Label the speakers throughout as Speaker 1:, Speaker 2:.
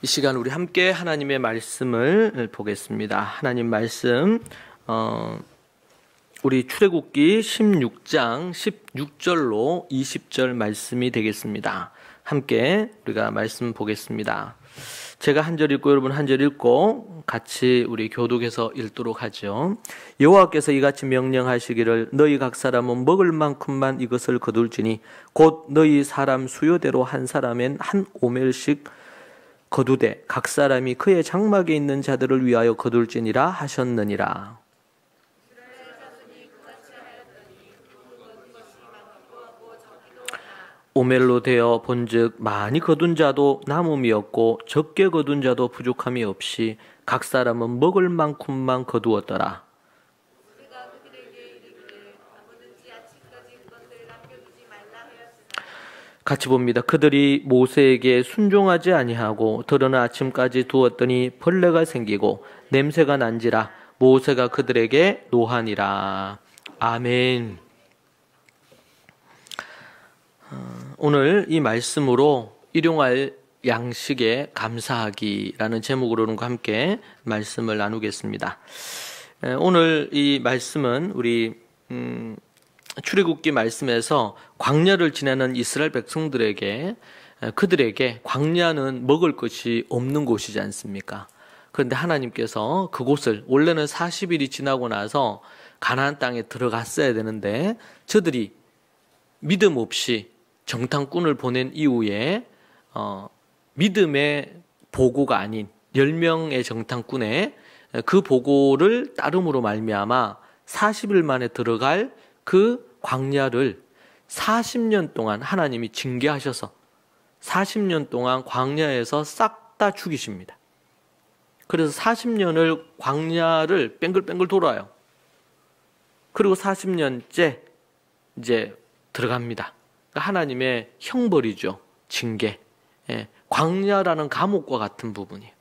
Speaker 1: 이 시간 우리 함께 하나님의 말씀을 보겠습니다. 하나님 말씀 우리 출애굽기 16장 16절로 20절 말씀이 되겠습니다. 함께 우리가 말씀 보겠습니다. 제가 한 절 읽고 여러분 한 절 읽고 같이 우리 교독해서 읽도록 하죠. 여호와께서 이같이 명령하시기를 너희 각 사람은 먹을 만큼만 이것을 거둘지니 곧 너희 사람 수요대로 한 사람엔 한 오멜씩 거두되 각 사람이 그의 장막에 있는 자들을 위하여 거둘지니라 하셨느니라. 오멜로 되어 본즉 많이 거둔 자도 남음이 없고 적게 거둔 자도 부족함이 없이 각 사람은 먹을 만큼만 거두었더라. 같이 봅니다. 그들이 모세에게 순종하지 아니하고 더러는 아침까지 두었더니 벌레가 생기고 냄새가 난지라 모세가 그들에게 노하니라. 아멘. 오늘 이 말씀으로 일용할 양식에 감사하기라는 제목으로는 함께 말씀을 나누겠습니다. 오늘 이 말씀은 우리 출애굽기 말씀에서 광야를 지나는 이스라엘 백성들에게 그들에게 광야는 먹을 것이 없는 곳이지 않습니까? 그런데 하나님께서 그곳을 원래는 40일이 지나고 나서 가나안 땅에 들어갔어야 되는데 저들이 믿음 없이 정탐꾼을 보낸 이후에 믿음의 보고가 아닌 10명의 정탐꾼의 그 보고를 따름으로 말미암아 40일 만에 들어갈 그 광야를 40년 동안 하나님이 징계하셔서 40년 동안 광야에서 싹 다 죽이십니다. 그래서 40년을 광야를 뺑글뺑글 돌아요. 그리고 40년째 이제 들어갑니다. 하나님의 형벌이죠. 징계. 광야라는 감옥과 같은 부분이에요.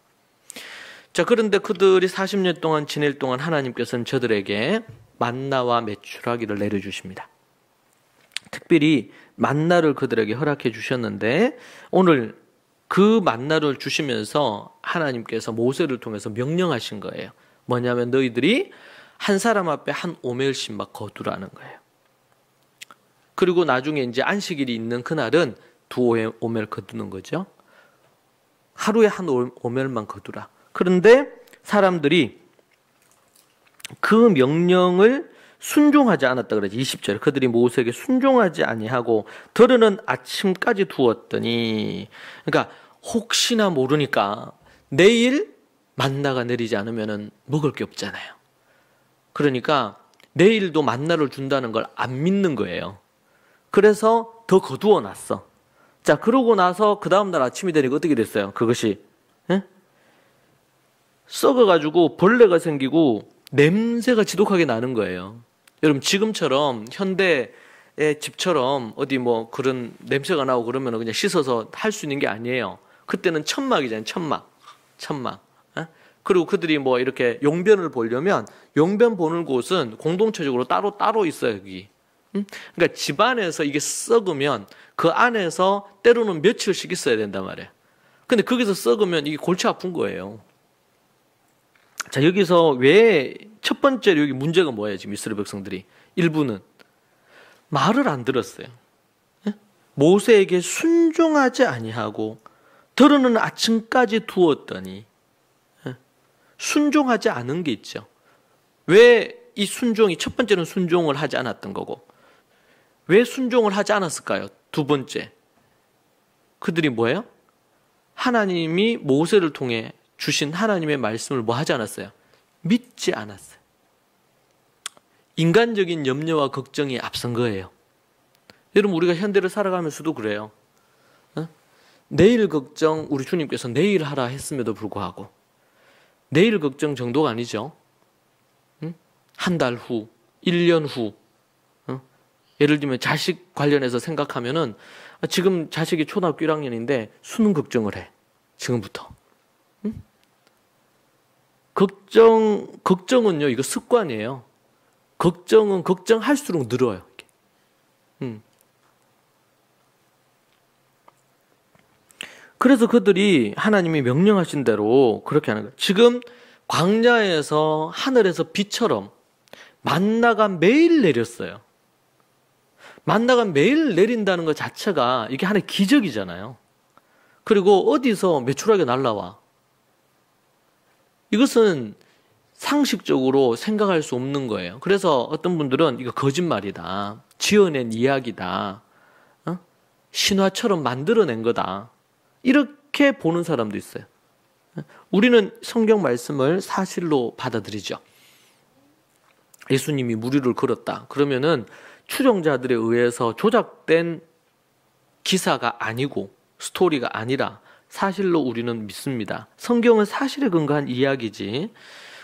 Speaker 1: 자, 그런데 그들이 40년 동안 지낼 동안 하나님께서는 저들에게 만나와 메추라기를 내려주십니다. 특별히 만나를 그들에게 허락해 주셨는데 오늘 그 만나를 주시면서 하나님께서 모세를 통해서 명령하신 거예요. 뭐냐면 너희들이 한 사람 앞에 한 오멜씩 막 거두라는 거예요. 그리고 나중에 이제 안식일이 있는 그날은 두 오멜 거두는 거죠. 하루에 한 오멜만 거두라. 그런데 사람들이 그 명령을 순종하지 않았다 그러지. 20절 그들이 모세에게 순종하지 아니하고 더러는 아침까지 두었더니, 그러니까 혹시나 모르니까 내일 만나가 내리지 않으면 먹을 게 없잖아요. 그러니까 내일도 만나를 준다는 걸 안 믿는 거예요. 그래서 더 거두어 놨어. 자, 그러고 나서 그 다음날 아침이 되니까 어떻게 됐어요? 그것이 썩어가지고 벌레가 생기고 냄새가 지독하게 나는 거예요. 여러분 지금처럼 현대의 집처럼 어디 뭐 그런 냄새가 나고 그러면 그냥 씻어서 할 수 있는 게 아니에요. 그때는 천막이잖아요. 천막. 그리고 그들이 뭐 이렇게 용변을 보려면 용변 보는 곳은 공동체적으로 따로 있어요. 여기. 그러니까 집안에서 이게 썩으면 그 안에서 때로는 며칠씩 있어야 된단 말이에요. 근데 거기서 썩으면 이게 골치 아픈 거예요. 자, 여기서 왜 첫 번째로 여기 문제가 뭐예요? 지금 이스라엘 백성들이 일부는 말을 안 들었어요. 모세에게 순종하지 아니하고 더러는 아침까지 두었더니 순종하지 않은 게 있죠. 왜 이 순종이 첫 번째는 순종을 하지 않았던 거고 왜 순종을 하지 않았을까요? 두 번째 그들이 뭐예요? 하나님이 모세를 통해 주신 하나님의 말씀을 뭐 하지 않았어요? 믿지 않았어요. 인간적인 염려와 걱정이 앞선 거예요. 여러분 우리가 현대를 살아가면서도 그래요. 내일 걱정 우리 주님께서 내일 하라 했음에도 불구하고 내일 걱정 정도가 아니죠. 한 달 후, 1년 후. 예를 들면 자식 관련해서 생각하면은 지금 자식이 초등학교 1학년인데 수능 걱정을 해. 지금부터. 걱정은요, 이거 습관이에요. 걱정은 걱정할수록 늘어요. 그래서 그들이 하나님이 명령하신 대로 그렇게 하는 거예요. 지금 광야에서 하늘에서 비처럼 만나가 매일 내렸어요. 만나가 매일 내린다는 것 자체가 이게 하나의 기적이잖아요. 그리고 어디서 매출하게 날라와. 이것은 상식적으로 생각할 수 없는 거예요. 그래서 어떤 분들은 이거 거짓말이다. 지어낸 이야기다. 신화처럼 만들어낸 거다. 이렇게 보는 사람도 있어요. 우리는 성경 말씀을 사실로 받아들이죠. 예수님이 무리를 걸었다. 그러면은 추종자들에 의해서 조작된 기사가 아니고 스토리가 아니라 사실로 우리는 믿습니다. 성경은 사실에 근거한 이야기지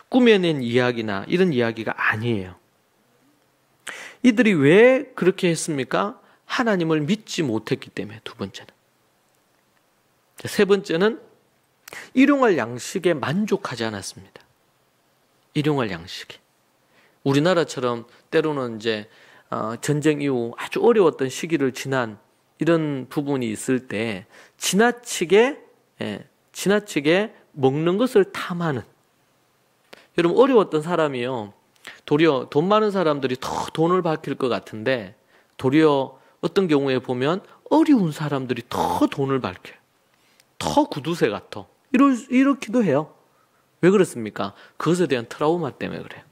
Speaker 1: 꾸며낸 이야기나 이런 이야기가 아니에요. 이들이 왜 그렇게 했습니까? 하나님을 믿지 못했기 때문에. 두 번째는. 세 번째는 일용할 양식에 만족하지 않았습니다. 일용할 양식에. 우리나라처럼 때로는 이제 전쟁 이후 아주 어려웠던 시기를 지난 이런 부분이 있을 때 지나치게 먹는 것을 탐하는. 여러분 어려웠던 사람이요. 도리어 돈 많은 사람들이 더 돈을 밝힐 것 같은데 도리어 어떤 경우에 보면 어려운 사람들이 더 돈을 밝혀요. 더 구두쇠 같아. 이렇기도 해요. 왜 그렇습니까? 그것에 대한 트라우마 때문에 그래요.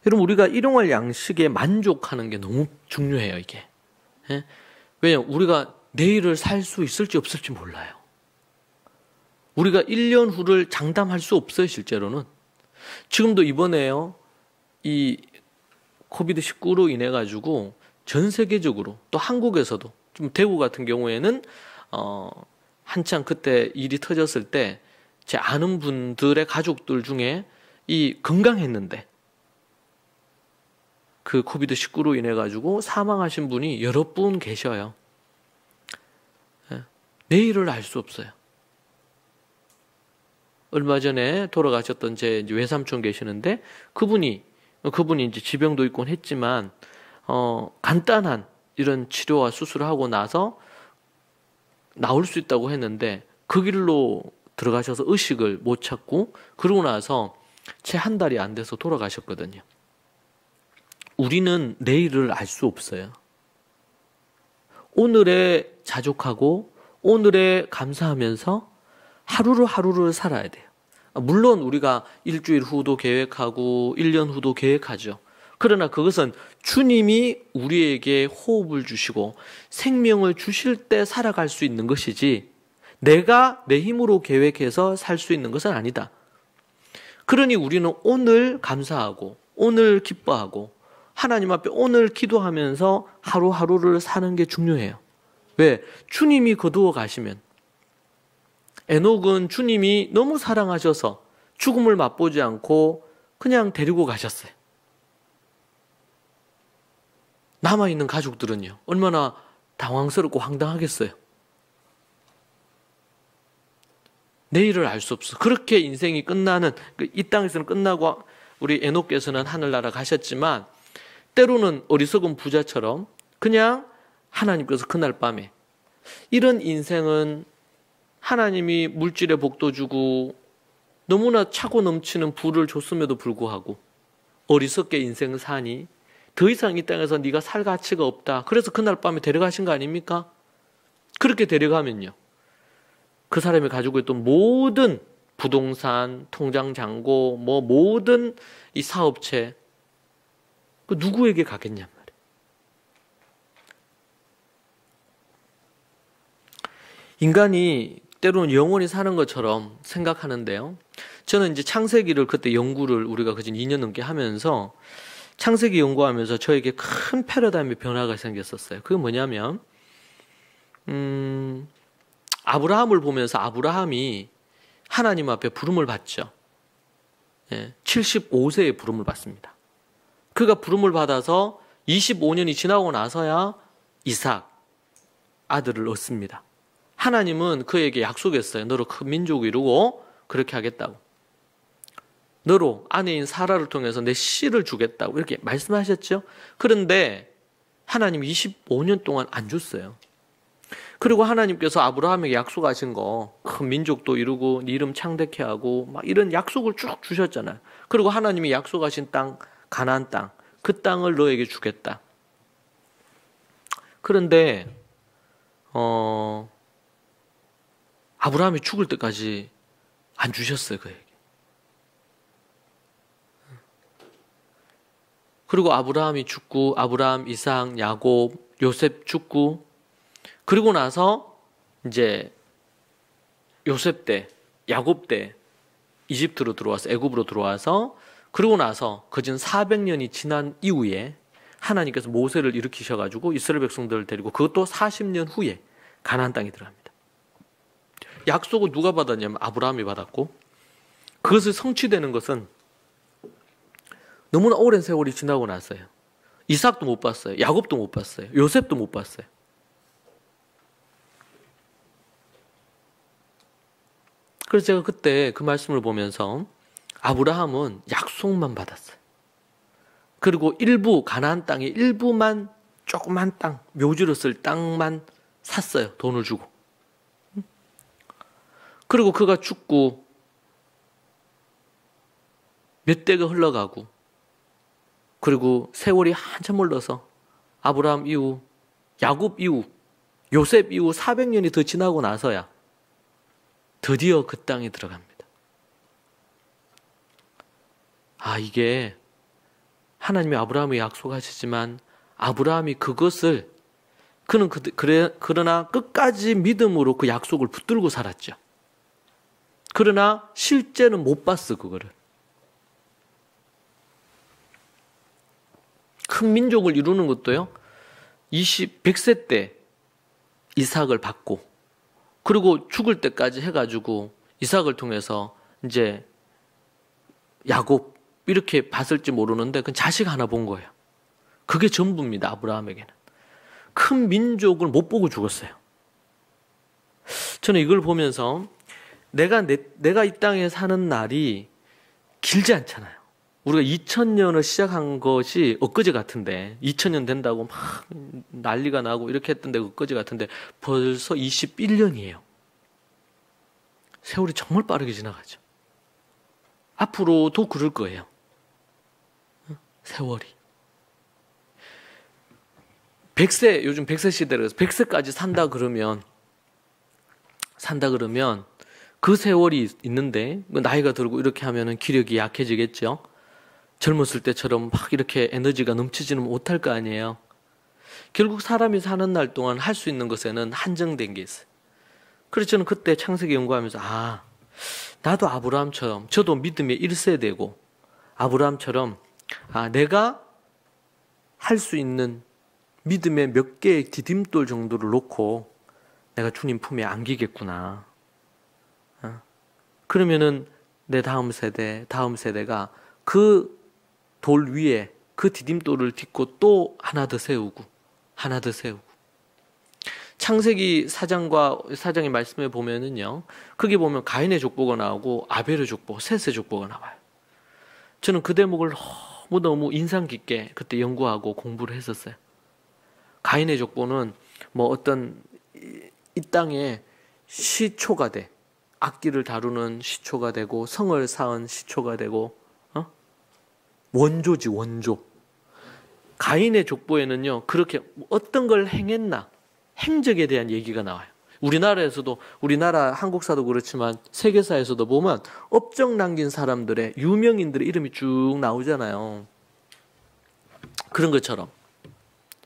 Speaker 1: 여러분 우리가 일용할 양식에 만족하는 게 너무 중요해요. 이게. 왜냐하면 우리가 내일을 살 수 있을지 없을지 몰라요. 우리가 1년 후를 장담할 수 없어요. 실제로는. 지금도 이번에요. 이 코비드19로 인해 가지고 전 세계적으로 또 한국에서도 좀 대구 같은 경우에는 한창 그때 일이 터졌을 때 제 아는 분들의 가족들 중에 이 건강했는데 그 코비드19로 인해 가지고 사망하신 분이 여러 분 계셔요. 내일을 알 수 없어요. 얼마 전에 돌아가셨던 제 외삼촌 계시는데 그분이 이제 지병도 있곤 했지만 간단한 이런 치료와 수술을 하고 나서 나올 수 있다고 했는데 그 길로 들어가셔서 의식을 못 찾고 그러고 나서 채 한 달이 안 돼서 돌아가셨거든요. 우리는 내일을 알 수 없어요. 오늘에 자족하고 오늘에 감사하면서 하루를 살아야 돼요. 물론 우리가 일주일 후도 계획하고 1년 후도 계획하죠. 그러나 그것은 주님이 우리에게 호흡을 주시고 생명을 주실 때 살아갈 수 있는 것이지 내가 내 힘으로 계획해서 살 수 있는 것은 아니다. 그러니 우리는 오늘 감사하고 오늘 기뻐하고 하나님 앞에 오늘 기도하면서 하루하루를 사는 게 중요해요. 왜? 주님이 거두어 가시면 에녹은 주님이 너무 사랑하셔서 죽음을 맛보지 않고 그냥 데리고 가셨어요. 남아있는 가족들은요. 얼마나 당황스럽고 황당하겠어요. 내일을 알 수 없어. 그렇게 인생이 끝나는, 이 땅에서는 끝나고 우리 에녹께서는 하늘나라 가셨지만 때로는 어리석은 부자처럼 그냥 하나님께서 그날 밤에 이런 인생은 하나님이 물질의 복도 주고 너무나 차고 넘치는 부를 줬음에도 불구하고 어리석게 인생을 사니 더 이상 이 땅에서 네가 살 가치가 없다. 그래서 그날 밤에 데려가신 거 아닙니까? 그렇게 데려가면요. 그 사람이 가지고 있던 모든 부동산, 통장 잔고, 모든 이 사업체 그 누구에게 가겠냔 말이에요. 인간이 때로는 영원히 사는 것처럼 생각하는데요. 저는 이제 창세기를 그때 연구를 우리가 그진 2년 넘게 하면서 창세기 연구하면서 저에게 큰 패러다임의 변화가 생겼었어요. 그게 뭐냐면 아브라함을 보면서 아브라함이 하나님 앞에 부름을 받죠. 75세에 부름을 받습니다. 그가 부름을 받아서 25년이 지나고 나서야 이삭 아들을 얻습니다. 하나님은 그에게 약속했어요. 너로 큰 민족을 이루고 그렇게 하겠다고. 너로 아내인 사라를 통해서 내 씨를 주겠다고 이렇게 말씀하셨죠. 그런데 하나님 25년 동안 안 줬어요. 그리고 하나님께서 아브라함에게 약속하신 거, 큰 민족도 이루고 네 이름 창대케 하고 막 이런 약속을 쭉 주셨잖아요. 그리고 하나님이 약속하신 땅, 가나안 땅, 그 땅을 너에게 주겠다. 그런데 아브라함이 죽을 때까지 안 주셨어요, 그에게. 그리고 아브라함이 죽고 아브라함, 이삭, 야곱, 요셉 죽고 그리고 나서 이제 요셉 때, 야곱 때 이집트로 들어와서 애굽으로 들어와서 그러고 나서 그전 400년이 지난 이후에 하나님께서 모세를 일으키셔가지고 이스라엘 백성들을 데리고 그것도 40년 후에 가나안 땅에 들어갑니다. 약속을 누가 받았냐면 아브라함이 받았고 그것을 성취되는 것은 너무나 오랜 세월이 지나고 나서요. 이삭도 못 봤어요. 야곱도 못 봤어요. 요셉도 못 봤어요. 그래서 제가 그때 그 말씀을 보면서 아브라함은 약속만 받았어요. 그리고 일부 가나안 땅의 일부만 조그만 땅, 묘지로 쓸 땅만 샀어요. 돈을 주고. 그리고 그가 죽고 몇 대가 흘러가고 그리고 세월이 한참 흘러서 아브라함 이후, 야곱 이후, 요셉 이후 400년이 더 지나고 나서야 드디어 그 땅에 들어갑니다. 이게 하나님이 아브라함에 약속하시지만 아브라함이 그것을 그러나 끝까지 믿음으로 그 약속을 붙들고 살았죠. 그러나 실제는 못 봤어, 그거를. 큰 민족을 이루는 것도요, 100세 때 이삭을 받고, 그리고 죽을 때까지 해가지고 이삭을 통해서 이제 야곱 이렇게 봤을지 모르는데 그건 자식 하나 본 거예요. 그게 전부입니다, 아브라함에게는. 큰 민족을 못 보고 죽었어요. 저는 이걸 보면서 내가 이 땅에 사는 날이 길지 않잖아요. 우리가 2000년을 시작한 것이 엊그제 같은데 2000년 된다고 막 난리가 나고 이렇게 했던데 엊그제 같은데 벌써 21년이에요. 세월이 정말 빠르게 지나가죠. 앞으로도 그럴 거예요. 세월이. 100세, 요즘 100세 시대라서 100세까지 산다 그러면 그 세월이 있는데 나이가 들고 이렇게 하면은 기력이 약해지겠죠. 젊었을 때처럼 막 이렇게 에너지가 넘치지는 못할 거 아니에요. 결국 사람이 사는 날 동안 할 수 있는 것에는 한정된 게 있어요. 그래서 저는 그때 창세기 연구하면서 나도 아브라함처럼 저도 믿음의 1세대고 아브라함처럼 내가 할 수 있는 믿음의 몇 개의 디딤돌 정도를 놓고 내가 주님 품에 안기겠구나. 그러면은 내 다음 세대가 그 돌 위에 그 디딤돌을 딛고 또 하나 더 세우고 창세기 4장의 말씀에 보면은요, 거기 보면 가인의 족보가 나오고 아벨의 족보, 셋의 족보가 나와요. 저는 그 대목을 너무 인상 깊게 그때 연구하고 공부를 했었어요. 가인의 족보는 어떤 이 땅에 시초가 돼. 악기를 다루는 시초가 되고 성을 쌓은 시초가 되고 원조지, 원조. 가인의 족보에는요, 그렇게 어떤 걸 행했나, 행적에 대한 얘기가 나와요. 우리나라 한국사도 그렇지만 세계사에서도 보면 업적 남긴 사람들의 유명인들의 이름이 쭉 나오잖아요. 그런 것처럼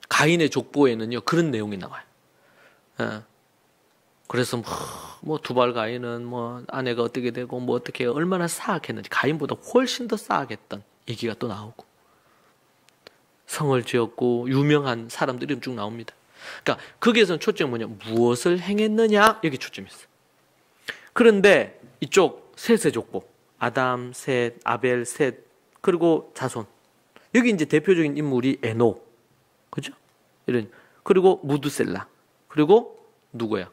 Speaker 1: 가인의 족보에는요, 그런 내용이 나와요. 그래서 두발 가인은 아내가 어떻게 되고 어떻게 얼마나 사악했는지, 가인보다 훨씬 더 사악했던 얘기가 또 나오고, 성을 지었고 유명한 사람들 이름 쭉 나옵니다. 그러니까 거기에서는 초점이 무엇을 행했느냐, 여기 초점이 있어요. 그런데 이쪽 셋의 족보, 아담, 셋, 아벨, 셋, 그리고 자손, 여기 이제 대표적인 인물이 에녹, 그죠? 그리고 무드셀라, 그리고 누구야?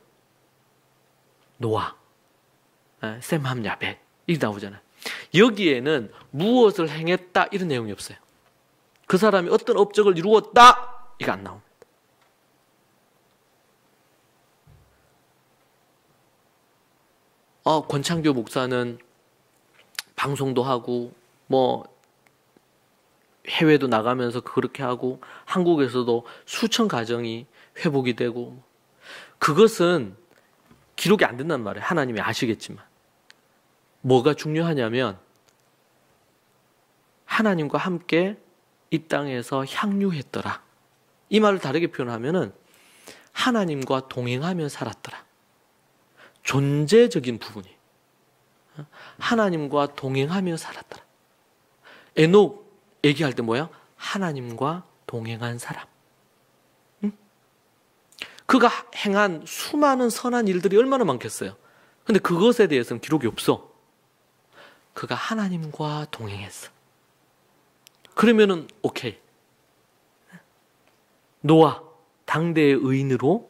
Speaker 1: 노아, 셈, 함, 야벳, 이게 나오잖아요. 여기에는 무엇을 행했다 이런 내용이 없어요. 그 사람이 어떤 업적을 이루었다 이거 안 나옵니다. 권창교 목사는 방송도 하고 뭐 해외도 나가면서 그렇게 하고 한국에서도 수천 가정이 회복이 되고, 그것은 기록이 안 된단 말이에요. 하나님이 아시겠지만. 뭐가 중요하냐면 하나님과 함께 이 땅에서 향유했더라. 이 말을 다르게 표현하면은 하나님과 동행하며 살았더라. 존재적인 부분이 하나님과 동행하며 살았더라. 에녹 얘기할 때 뭐야? 하나님과 동행한 사람. 응? 그가 행한 수많은 선한 일들이 얼마나 많겠어요. 근데 그것에 대해서는 기록이 없어. 그가 하나님과 동행했어. 그러면은 오케이. 노아 당대의 의인으로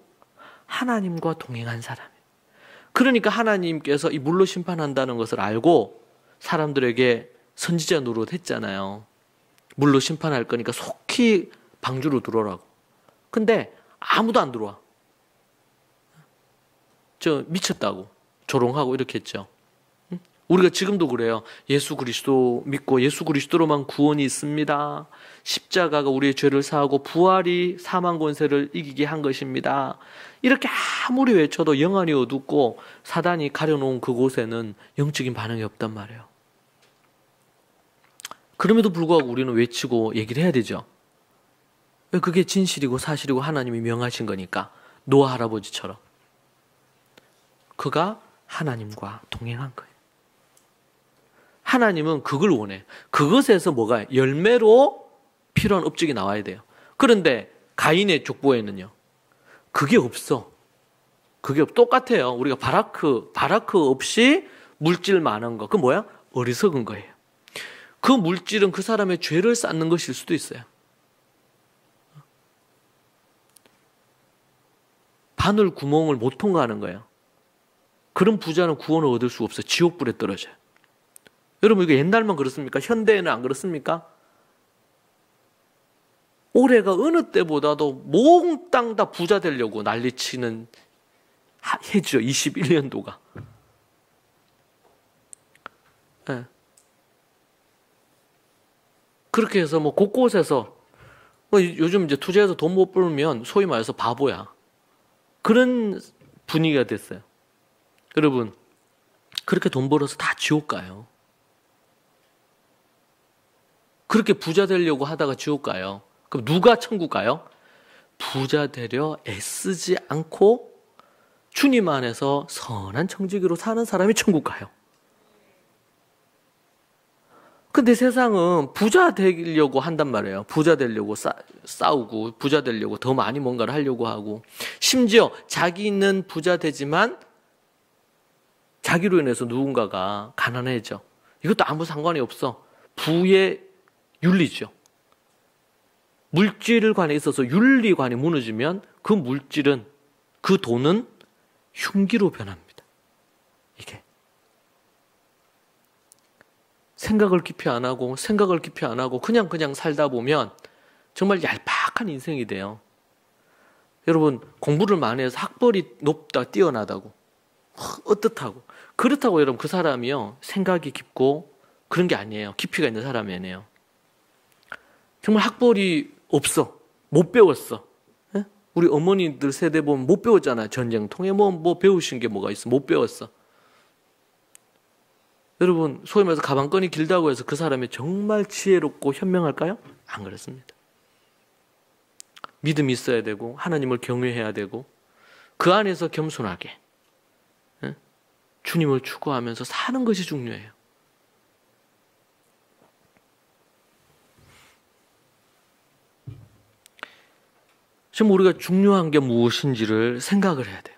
Speaker 1: 하나님과 동행한 사람이에요. 그러니까 하나님께서 이 물로 심판한다는 것을 알고 사람들에게 선지자 노릇했잖아요. 물로 심판할 거니까 속히 방주로 들어오라고. 근데 아무도 안 들어와. 저 미쳤다고 조롱하고 이렇게 했죠. 우리가 지금도 그래요. 예수 그리스도 믿고 예수 그리스도로만 구원이 있습니다. 십자가가 우리의 죄를 사하고 부활이 사망 권세를 이기게 한 것입니다. 이렇게 아무리 외쳐도 영안이 어둡고 사단이 가려놓은 그곳에는 영적인 반응이 없단 말이에요. 그럼에도 불구하고 우리는 외치고 얘기를 해야 되죠. 그게 진실이고 사실이고 하나님이 명하신 거니까. 노아 할아버지처럼 그가 하나님과 동행한 거예요. 하나님은 그걸 원해. 그것에서 뭐가 열매로 필요한 업적이 나와야 돼요. 그런데 가인의 족보에는요, 그게 없어. 그게 똑같아요. 우리가 바라크 없이 물질 많은 거. 그 뭐야? 어리석은 거예요. 그 물질은 그 사람의 죄를 쌓는 것일 수도 있어요. 바늘 구멍을 못 통과하는 거예요. 그런 부자는 구원을 얻을 수가 없어요. 지옥불에 떨어져요. 여러분, 이거 옛날만 그렇습니까? 현대에는 안 그렇습니까? 올해가 어느 때보다도 몽땅 다 부자 되려고 난리치는 해죠. 21년도가. 네. 그렇게 해서 뭐 곳곳에서 요즘 이제 투자해서 돈 못 벌면 소위 말해서 바보야. 그런 분위기가 됐어요. 여러분, 그렇게 돈 벌어서 다 지옥 가요. 그렇게 부자 되려고 하다가 지옥 가요. 그럼 누가 천국 가요? 부자 되려 애쓰지 않고 주님 안에서 선한 청지기로 사는 사람이 천국 가요. 근데 세상은 부자 되려고 한단 말이에요. 부자 되려고 싸우고, 부자 되려고 더 많이 뭔가를 하려고 하고, 심지어 자기는 부자 되지만 자기로 인해서 누군가가 가난해져. 이것도 아무 상관이 없어. 부의 윤리죠. 물질관에 있어서 윤리관이 무너지면 그 물질은, 그 돈은 흉기로 변합니다. 이게. 생각을 깊이 안 하고 그냥 살다 보면 정말 얄팍한 인생이 돼요. 여러분, 공부를 많이 해서 학벌이 높다, 뛰어나다고, 어떻다고, 그렇다고 여러분 그 사람이요 생각이 깊고 그런 게 아니에요. 깊이가 있는 사람이 아니에요. 정말 학벌이 없어, 못 배웠어. 예? 우리 어머니들 세대 보면 못 배웠잖아요. 전쟁통에 뭐 배우신 게 뭐가 있어. 못 배웠어. 여러분, 소위 말해서 가방끈이 길다고 해서 그 사람이 정말 지혜롭고 현명할까요? 안 그렇습니다. 믿음이 있어야 되고 하나님을 경외해야 되고 그 안에서 겸손하게 주님을 추구하면서 사는 것이 중요해요. 지금 우리가 중요한 게 무엇인지를 생각을 해야 돼요.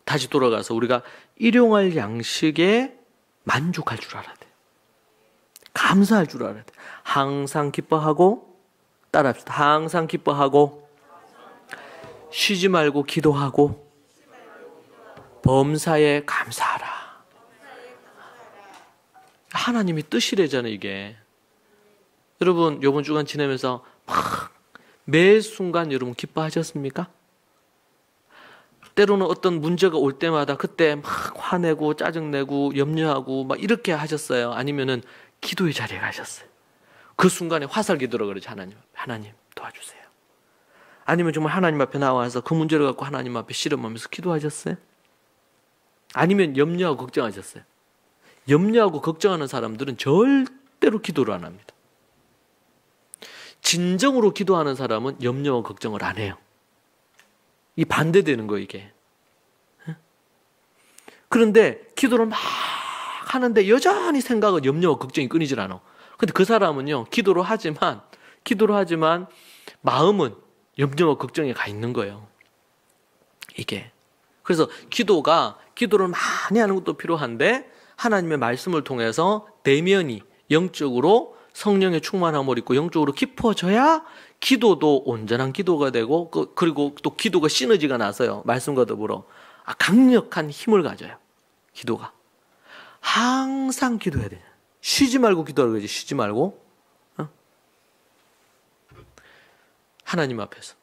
Speaker 1: 다시 돌아가서 우리가 일용할 양식에 만족할 줄 알아야 돼요. 감사할 줄 알아야 돼요. 항상 기뻐하고, 따라합시다. 항상 기뻐하고, 쉬지 말고 기도하고, 범사에 감사하라. 하나님이 뜻이래잖아요, 이게. 여러분, 이번 주간 지내면서 막 매 순간 여러분 기뻐하셨습니까? 때로는 어떤 문제가 올 때마다 그때 막 화내고 짜증내고 염려하고 막 이렇게 하셨어요? 아니면은 기도의 자리에 가셨어요? 그 순간에 화살 기도라 그러죠. 하나님 도와주세요. 아니면 정말 하나님 앞에 나와서 그 문제를 갖고 하나님 앞에 씨름하면서 기도하셨어요? 아니면 염려하고 걱정하셨어요? 염려하고 걱정하는 사람들은 절대로 기도를 안 합니다. 진정으로 기도하는 사람은 염려와 걱정을 안 해요. 이 반대되는 거예요, 이게. 그런데 기도를 막 하는데 여전히 생각은 염려와 걱정이 끊이질 않아. 근데 그 사람은요, 기도를 하지만 마음은 염려와 걱정에 가 있는 거예요. 이게. 그래서 기도를 많이 하는 것도 필요한데 하나님의 말씀을 통해서 내면이 영적으로 성령의 충만함을 입고 영적으로 깊어져야 기도도 온전한 기도가 되고 그리고 또 기도가 시너지가 나서요. 말씀과 더불어 강력한 힘을 가져요. 기도가. 항상 기도해야 돼요. 쉬지 말고 기도하라 그러지. 쉬지 말고. 하나님 앞에서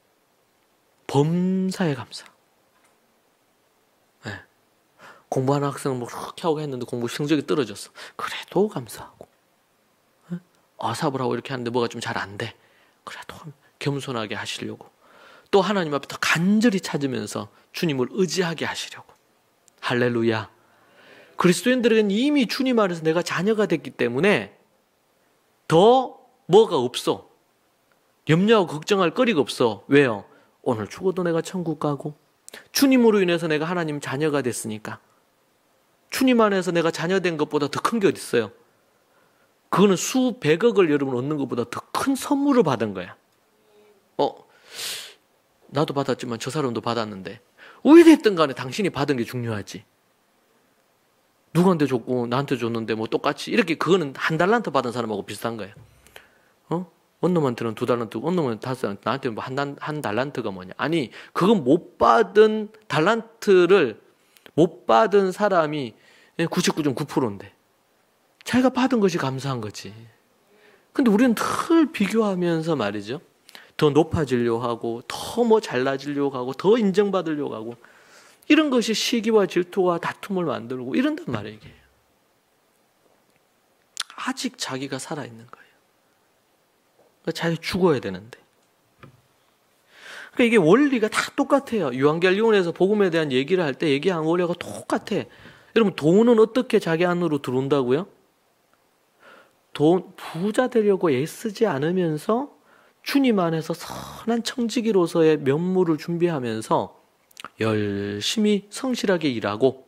Speaker 1: 범사에 감사. 네. 공부하는 학생은 뭐 그렇게 하고 했는데 공부 성적이 떨어졌어. 그래도 감사하고. 어사을 하고 이렇게 하는데 뭐가 좀 잘 안 돼. 그래도 겸손하게 하시려고. 또 하나님 앞에 더 간절히 찾으면서 주님을 의지하게 하시려고. 할렐루야. 그리스도인들에게는 이미 주님 안에서 내가 자녀가 됐기 때문에 더 뭐가 없어. 염려하고 걱정할 거리가 없어. 왜요? 오늘 죽어도 내가 천국 가고 주님으로 인해서 내가 하나님 자녀가 됐으니까. 주님 안에서 내가 자녀된 것보다 더 큰 게 어디 있어요? 그거는 수백억을 여러분 얻는 것보다 더 큰 선물을 받은 거야. 나도 받았지만 저 사람도 받았는데 왜 됐든 간에 당신이 받은 게 중요하지. 누구한테 줬고 나한테 줬는데 뭐 똑같이 이렇게 그거는 한 달란트 받은 사람하고 비슷한 거예요. 어느 놈한테는 2달란트, 어느 놈한테는 5달란트, 나한테는 뭐 한 달란트가 뭐냐. 아니 그건 못 받은 달란트를 못 받은 사람이 99.9%인데 자기가 받은 것이 감사한 거지. 근데 우리는 늘 비교하면서 말이죠. 더 높아지려고 하고 더 뭐 잘나지려고 하고 더 인정받으려고 하고 이런 것이 시기와 질투와 다툼을 만들고 이런단 말이에요. 이게. 아직 자기가 살아있는 거예요. 자기 죽어야 되는데. 그러니까 이게 원리가 다 똑같아요. 요한계시록에서 복음에 대한 얘기를 할 때 얘기한 원리가 똑같아. 여러분 돈은 어떻게 자기 안으로 들어온다고요? 부자 되려고 애쓰지 않으면서 주님 안에서 선한 청지기로서의 면모를 준비하면서 열심히 성실하게 일하고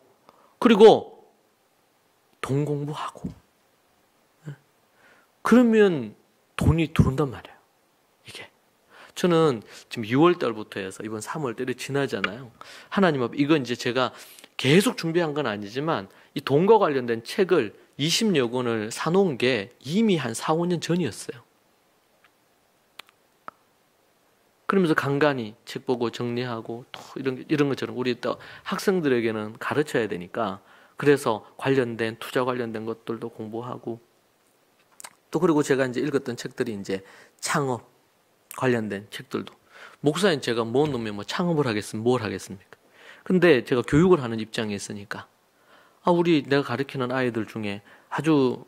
Speaker 1: 그리고 돈 공부하고 그러면 돈이 들어온단 말이에요. 이게 저는 지금 6월 달부터 해서 이번 3월 달이 지나잖아요. 하나님 앞에 이건 이제 제가 계속 준비한 건 아니지만 이 돈과 관련된 책을 20여 권을 사놓은 게 이미 한 4, 5년 전이었어요. 그러면서 간간히 책 보고 정리하고 또 이런 것처럼 우리 또 학생들에게는 가르쳐야 되니까 그래서 관련된 투자 관련된 것들도 공부하고 또 그리고 제가 이제 읽었던 책들이 이제 창업 관련된 책들도 목사님 제가 뭐 놓으면 뭐 창업을 하겠으면 뭘 하겠습니까? 근데 제가 교육을 하는 입장에 있으니까 내가 가르치는 아이들 중에 아주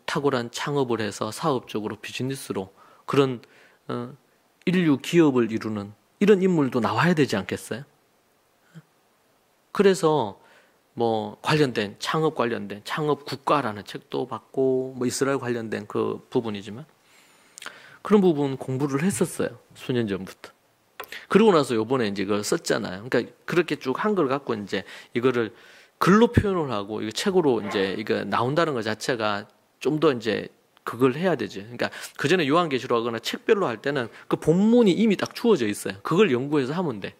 Speaker 1: 탁월한 창업을 해서 사업적으로 비즈니스로 그런 인류 기업을 이루는 이런 인물도 나와야 되지 않겠어요? 그래서 뭐 관련된 창업 관련된 창업 국가라는 책도 받고 뭐 이스라엘 관련된 그 부분이지만 그런 부분 공부를 했었어요. 수년 전부터. 그러고 나서 요번에 이제 이걸 썼잖아요. 그러니까 그렇게 쭉 한 걸 갖고 이제 이거를 글로 표현을 하고 이거 책으로 이제 이거 나온다는 것 자체가 좀 더 이제 그걸 해야 되지. 그러니까 그 전에 요한계시록하거나 책별로 할 때는 그 본문이 이미 딱 주어져 있어요. 그걸 연구해서 하면 돼.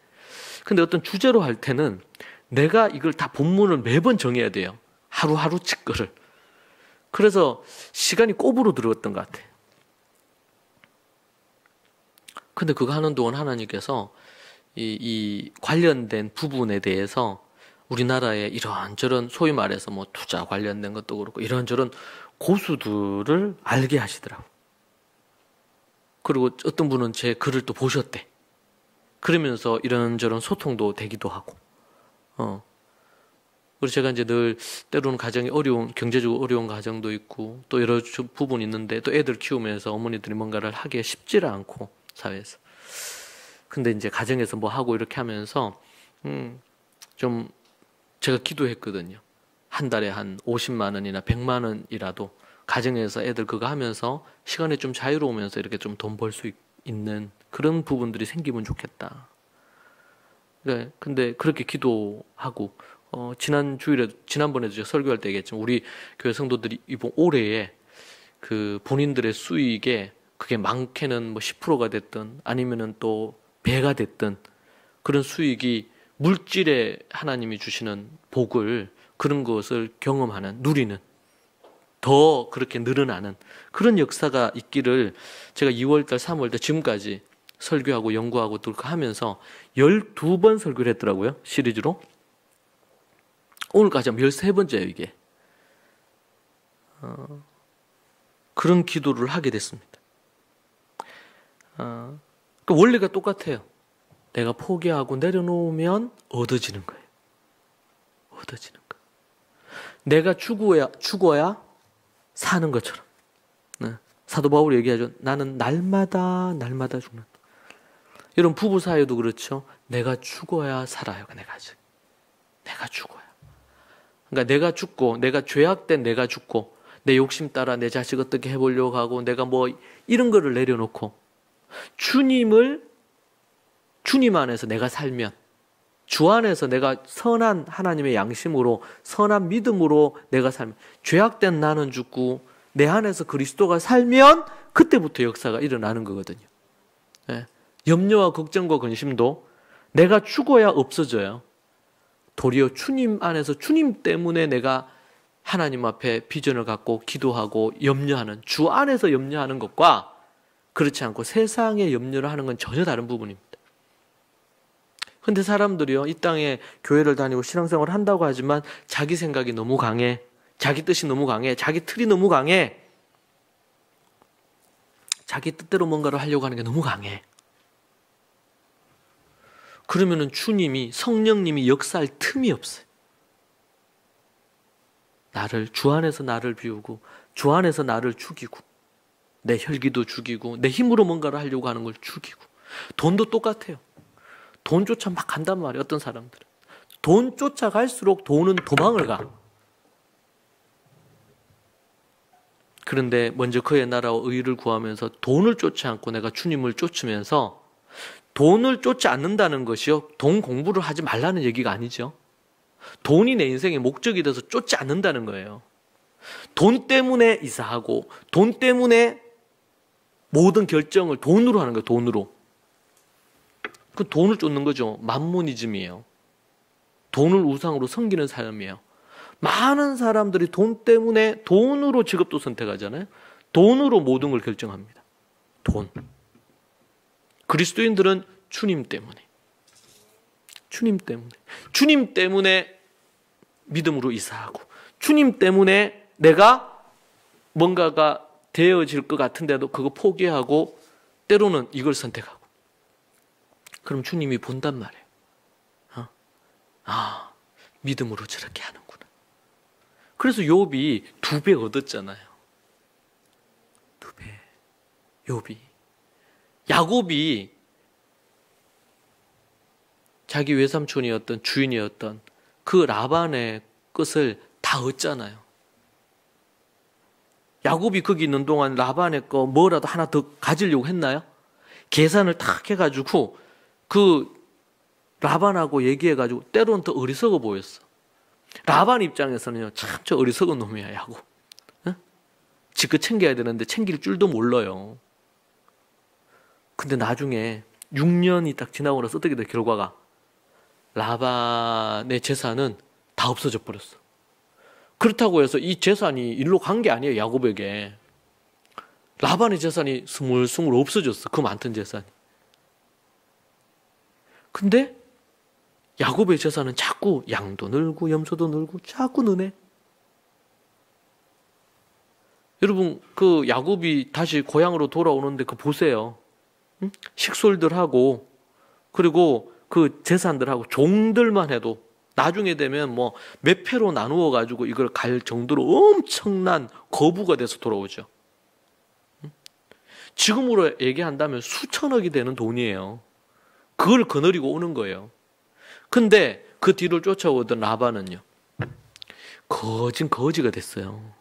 Speaker 1: 근데 어떤 주제로 할 때는 내가 이걸 다 본문을 매번 정해야 돼요. 하루하루씩 거를. 그래서 시간이 꼽으로 들어갔던 것 같아. 근데 그거 하는 동안 하나님께서 이 관련된 부분에 대해서 우리나라에 이런저런 소위 말해서 뭐 투자 관련된 것도 그렇고 이런저런 고수들을 알게 하시더라고. 그리고 어떤 분은 제 글을 또 보셨대. 그러면서 이런저런 소통도 되기도 하고. 그리고 제가 이제 늘 때로는 가정이 경제적으로 어려운 가정도 있고 또 여러 부분이 있는데 또 애들 키우면서 어머니들이 뭔가를 하기가 쉽지를 않고 사회에서. 근데 이제 가정에서 뭐 하고 이렇게 하면서 좀 제가 기도했거든요. 한 달에 한 50만 원이나 100만 원이라도 가정에서 애들 그거 하면서 시간이 좀 자유로우면서 이렇게 좀 돈 벌 수 있는 그런 부분들이 생기면 좋겠다. 네, 근데 그렇게 기도하고 지난번에도 제가 설교할 때 얘기했지만 우리 교회 성도들이 이번 올해에 그 본인들의 수익에 그게 많게는 뭐 10%가 됐든 아니면은 또 배가 됐든 그런 수익이 물질에 하나님이 주시는 복을 그런 것을 경험하는 누리는 더 그렇게 늘어나는 그런 역사가 있기를 제가 2월달 3월달 지금까지 설교하고 연구하고 또 하면서 12번 설교를 했더라고요. 시리즈로. 오늘까지 하면 13번째예요 이게. 그런 기도를 하게 됐습니다. 그 원리가 똑같아요. 내가 포기하고 내려놓으면 얻어지는 거예요. 얻어지는 거. 내가 죽어야 사는 것처럼. 네. 사도 바울이 얘기하죠. 나는 날마다 죽는다. 이런 부부 사이도 그렇죠. 내가 죽어야 살아요. 내가 죽어야. 그러니까 내가 죽고, 내가 죄악된 내가 죽고, 내 욕심 따라 내 자식 어떻게 해보려고 하고, 내가 뭐 이런 거를 내려놓고, 주님 안에서 내가 살면, 주 안에서 내가 선한 하나님의 양심으로, 선한 믿음으로 내가 살면, 죄악된 나는 죽고, 내 안에서 그리스도가 살면, 그때부터 역사가 일어나는 거거든요. 네. 염려와 걱정과 근심도 내가 죽어야 없어져요. 도리어 주님 안에서 주님 때문에 내가 하나님 앞에 비전을 갖고 기도하고 염려하는, 주 안에서 염려하는 것과 그렇지 않고 세상에 염려를 하는 건 전혀 다른 부분입니다. 그런데 사람들이요, 이 땅에 교회를 다니고 신앙생활을 한다고 하지만 자기 생각이 너무 강해, 자기 뜻이 너무 강해, 자기 틀이 너무 강해, 자기 뜻대로 뭔가를 하려고 하는 게 너무 강해. 그러면은 성령님이 역사할 틈이 없어요. 주 안에서 나를 비우고, 주 안에서 나를 죽이고, 내 혈기도 죽이고, 내 힘으로 뭔가를 하려고 하는 걸 죽이고. 돈도 똑같아요. 돈 쫓아 막 간단 말이에요, 어떤 사람들은. 돈 쫓아갈수록 돈은 도망을 가. 그런데 먼저 그의 나라와 의를 구하면서 돈을 쫓지 않고 내가 주님을 쫓으면서, 돈을 쫓지 않는다는 것이요, 돈 공부를 하지 말라는 얘기가 아니죠. 돈이 내 인생의 목적이 돼서 쫓지 않는다는 거예요. 돈 때문에 이사하고, 돈 때문에 모든 결정을 돈으로 하는 거예요, 돈으로. 그 돈을 쫓는 거죠. 만모니즘이에요. 돈을 우상으로 섬기는 삶이에요. 많은 사람들이 돈 때문에 돈으로 직업도 선택하잖아요. 돈으로 모든 걸 결정합니다. 돈. 그리스도인들은 주님 때문에 믿음으로 이사하고, 주님 때문에 내가 뭔가가 되어질 것 같은데도 그거 포기하고 때로는 이걸 선택하고. 그럼 주님이 본단 말이에요. 믿음으로 저렇게 하는구나. 그래서 욥이 2배 얻었잖아요. 2배. 욥이. 야곱이 자기 외삼촌이었던 주인이었던 그 라반의 것을 다 얻잖아요. 야곱이 거기 있는 동안 라반의 거 뭐라도 하나 더 가지려고 했나요? 계산을 탁 해가지고 그 라반하고 얘기해가지고 때로는 더 어리석어 보였어. 라반 입장에서는요, 참 저 어리석은 놈이야, 야곱. 지껏 챙겨야 되는데 챙길 줄도 몰라요. 근데 나중에 6년이 딱 지나고 나서 어떻게 돼, 결과가? 라반의 재산은 다 없어져 버렸어. 그렇다고 해서 이 재산이 일로 간 게 아니에요, 야곱에게. 라반의 재산이 스물스물 없어졌어, 그 많던 재산이. 근데 야곱의 재산은 자꾸 양도 늘고 염소도 늘고 자꾸 느네. 여러분, 그 야곱이 다시 고향으로 돌아오는데 그 보세요. 응? 식솔들하고 그리고 그 재산들하고 종들만 해도 나중에 되면 뭐 몇 패로 나누어 가지고 이걸 갈 정도로 엄청난 거부가 돼서 돌아오죠. 지금으로 얘기한다면 수천억이 되는 돈이에요. 그걸 거느리고 오는 거예요. 근데 그 뒤를 쫓아오던 라반은요, 거지가 됐어요.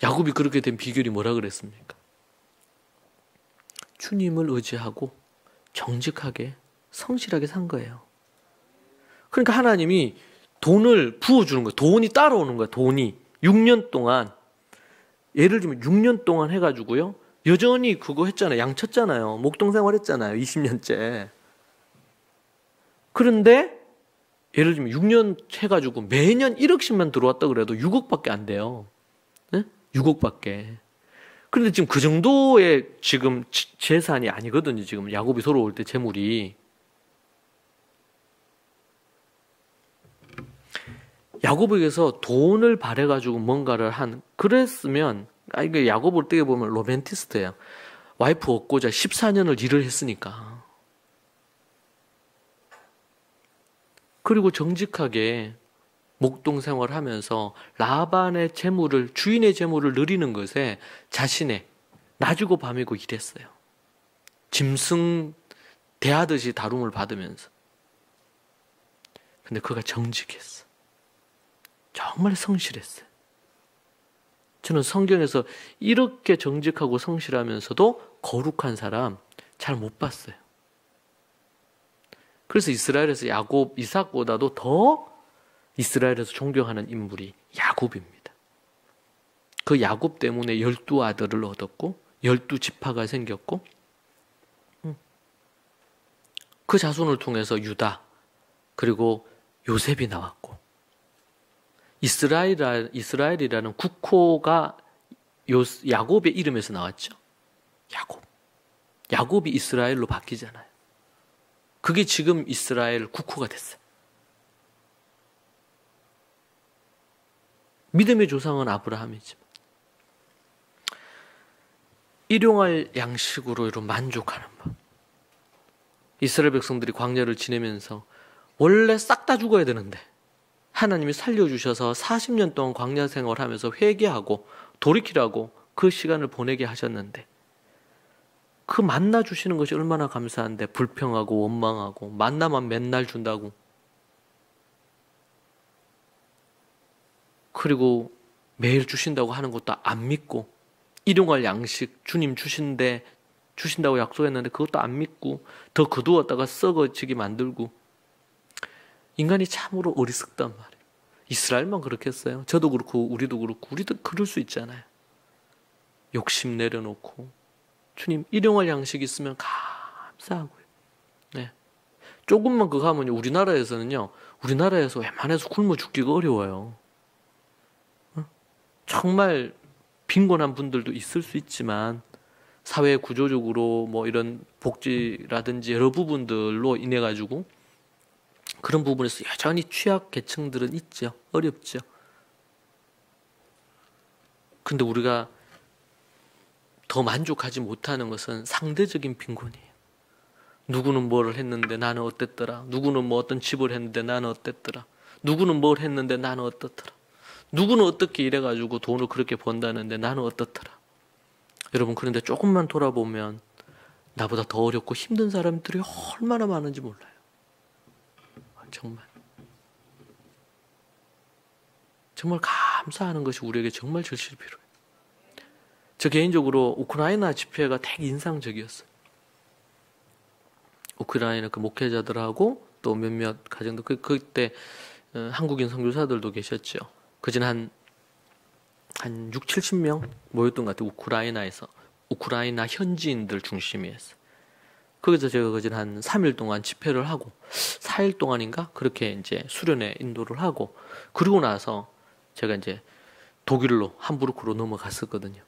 Speaker 1: 야곱이 그렇게 된 비결이 뭐라 그랬습니까? 주님을 의지하고 정직하게 성실하게 산 거예요. 그러니까 하나님이 돈을 부어주는 거예요. 돈이 따라오는 거예요. 돈이 6년 동안, 예를 들면 6년 동안 해가지고요, 여전히 그거 했잖아요. 양 쳤잖아요. 목동 생활했잖아요. 20년째. 그런데 예를 들면 6년 해가지고 매년 1억씩만 들어왔다 그래도 6억밖에 안 돼요. 네? 6억밖에. 그런데 지금 그 정도의 지금 재산이 아니거든요. 지금 야곱이 돌아올 때 재물이. 야곱에게서 돈을 발해가지고 뭔가를 그랬으면, 이게 야곱을 어떻게 보면 로맨티스트예요. 와이프 얻고자 14년을 일을 했으니까. 그리고 정직하게 목동 생활을 하면서 라반의 재물을, 주인의 재물을 누리는 것에 자신의 낮이고 밤이고 일했어요. 짐승 대하듯이 다룸을 받으면서. 근데 그가 정직했어. 정말 성실했어요. 저는 성경에서 이렇게 정직하고 성실하면서도 거룩한 사람 잘 못 봤어요. 그래서 이스라엘에서 야곱, 이삭보다도 더 이스라엘에서 존경하는 인물이 야곱입니다. 그 야곱 때문에 12아들을 얻었고 12지파가 생겼고, 그 자손을 통해서 유다 그리고 요셉이 나왔고, 이스라엘이라는 국호가 야곱의 이름에서 나왔죠. 야곱이 이스라엘로 바뀌잖아요. 그게 지금 이스라엘 국호가 됐어요. 믿음의 조상은 아브라함이지만 일용할 양식으로 이런 만족하는 법. 이스라엘 백성들이 광야를 지내면서 원래 싹 다 죽어야 되는데 하나님이 살려주셔서 40년 동안 광야 생활하면서 회개하고 돌이키라고 그 시간을 보내게 하셨는데, 그 만나 주시는 것이 얼마나 감사한데 불평하고 원망하고 만나만 맨날 준다고, 그리고 매일 주신다고 하는 것도 안 믿고, 일용할 양식 주님 주신다고 약속했는데 그것도 안 믿고 더 거두었다가 썩어지게 만들고, 인간이 참으로 어리석단 말이에요. 이스라엘만 그렇겠어요? 저도 그렇고 우리도 그럴 수 있잖아요. 욕심 내려놓고 주님 일용할 양식 있으면 감사하고요. 네. 조금만 그거 하면 우리나라에서 웬만해서 굶어 죽기가 어려워요. 정말 빈곤한 분들도 있을 수 있지만 사회 구조적으로 뭐 이런 복지라든지 여러 부분들로 인해 가지고 그런 부분에서 여전히 취약 계층들은 있죠. 어렵죠. 근데 우리가 더 만족하지 못하는 것은 상대적인 빈곤이에요. 누구는 뭘 했는데 나는 어땠더라. 누구는 뭐 어떤 집을 했는데 나는 어땠더라. 누구는 뭘 했는데 나는 어떻더라. 누구는 어떻게 이래가지고 돈을 그렇게 번다는데 나는 어떻더라. 여러분, 그런데 조금만 돌아보면 나보다 더 어렵고 힘든 사람들이 얼마나 많은지 몰라요. 정말 감사하는 것이 우리에게 정말 절실히 필요해요. 저 개인적으로 우크라이나 집회가 되게 인상적이었어요. 우크라이나 그 목회자들하고 또 몇몇 가정들, 그때 한국인 선교사들도 계셨죠. 그전 한 6, 70명 모였던 것 같아요. 우크라이나 현지인들 중심이 했어요. 거기서 제가 그전 한 3일 동안 집회를 하고 4일 동안인가 그렇게 이제 수련회 인도를 하고, 그러고 나서 제가 이제 독일로 함부르크로 넘어갔었거든요.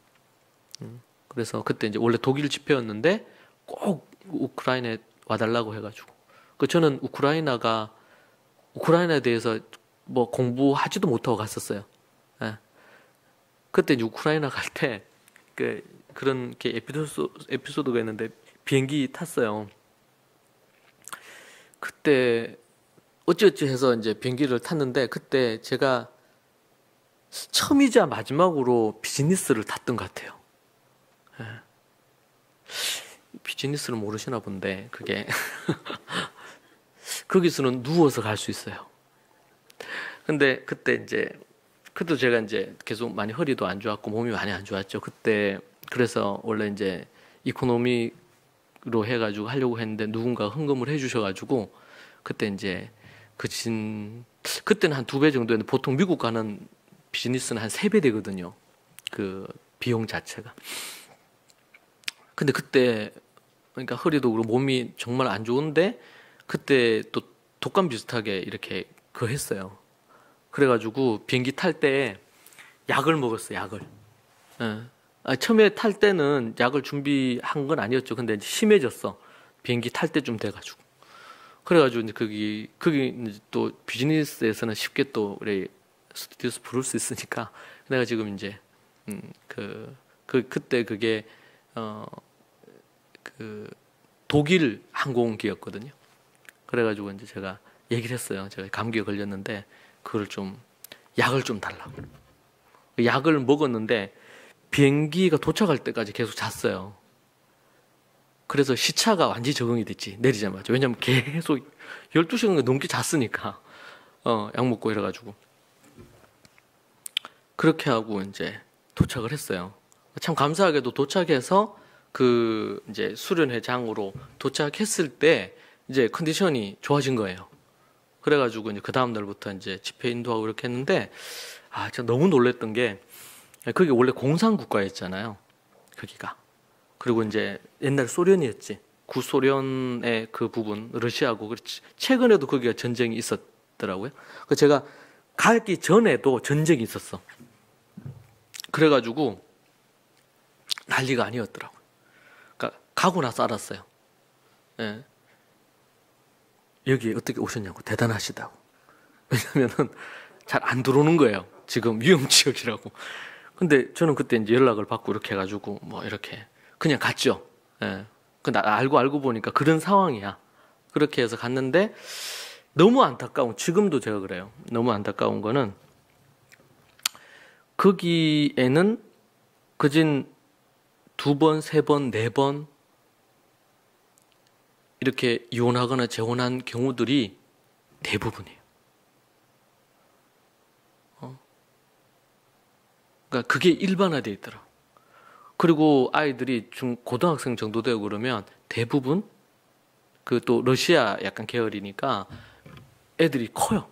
Speaker 1: 그래서 그때 이제 원래 독일 집회였는데 꼭 우크라이나에 와달라고 해가지고, 저는 우크라이나에 대해서 뭐 공부하지도 못하고 갔었어요. 그때 이제 우크라이나 갈 때 그런 게 에피소드가 있는데 비행기 탔어요. 그때 어찌어찌 해서 이제 비행기를 탔는데 그때 제가 처음이자 마지막으로 비즈니스를 탔던 것 같아요. 예. 비즈니스를 모르시나 본데 그게 거기서는 누워서 갈 수 있어요. 근데 그때 이제 그때 제가 이제 계속 많이 허리도 안 좋았고 몸이 많이 안 좋았죠. 그때 그래서 원래 이제 이코노미로 해가지고 하려고 했는데 누군가 헌금을 해주셔가지고 그때 이제 그때는 한 2배 정도였는데 보통 미국 가는 비즈니스는 한 3배 되거든요. 그 비용 자체가. 근데 그때 그러니까 허리도 그렇고 몸이 정말 안 좋은데 그때 또 독감 비슷하게 이렇게 했어요. 그래가지고 비행기 탈 때 약을 먹었어요. 약을. 예. 처음에 탈 때는 약을 준비한 건 아니었죠. 근데 이제 심해졌어. 비행기 탈 때쯤 돼가지고. 그래가지고 이제 거기 이제 또 비즈니스에서는 쉽게 또 우리 스튜디오스 부를 수 있으니까 내가 지금 이제 그때 그게 독일 항공기였거든요. 그래가지고 이제 제가 얘기를 했어요. 제가 감기에 걸렸는데 그걸 좀 약을 좀 달라고. 약을 먹었는데 비행기가 도착할 때까지 계속 잤어요. 그래서 시차가 완전히 적응이 됐지. 내리자마자. 왜냐면 계속 12시간 넘게 잤으니까. 약 먹고 이래가지고. 그렇게 하고 이제 도착을 했어요. 참 감사하게도 도착해서 이제 수련회장으로 도착했을 때 이제 컨디션이 좋아진 거예요. 그래가지고 이제 그 다음 날부터 이제 집회 인도하고 이렇게 했는데, 진짜 너무 놀랬던 게, 그게 원래 공산국가였잖아요. 거기가. 그리고 이제 옛날 소련이었지. 구소련의 그 부분, 러시아고. 그렇지. 최근에도 거기가 전쟁이 있었더라고요. 그 제가 가기 전에도 전쟁이 있었어. 그래가지고 난리가 아니었더라고요. 그러니까 가고 나서 알았어요. 예. 여기 어떻게 오셨냐고. 대단하시다고. 왜냐면은 잘 안 들어오는 거예요. 지금 위험 지역이라고. 근데 저는 그때 이제 연락을 받고 이렇게 해가지고 뭐 이렇게 그냥 갔죠. 예. 근데 알고 보니까 그런 상황이야. 그렇게 해서 갔는데 너무 안타까운, 지금도 제가 그래요. 너무 안타까운 거는 거기에는 그진 2번, 3번, 4번 이렇게 이혼하거나 재혼한 경우들이 대부분이에요. 그러니까 그게 일반화되어 있더라고. 그리고 아이들이 고등학생 정도 되고 그러면 대부분 또 러시아 약간 계열이니까 애들이 커요.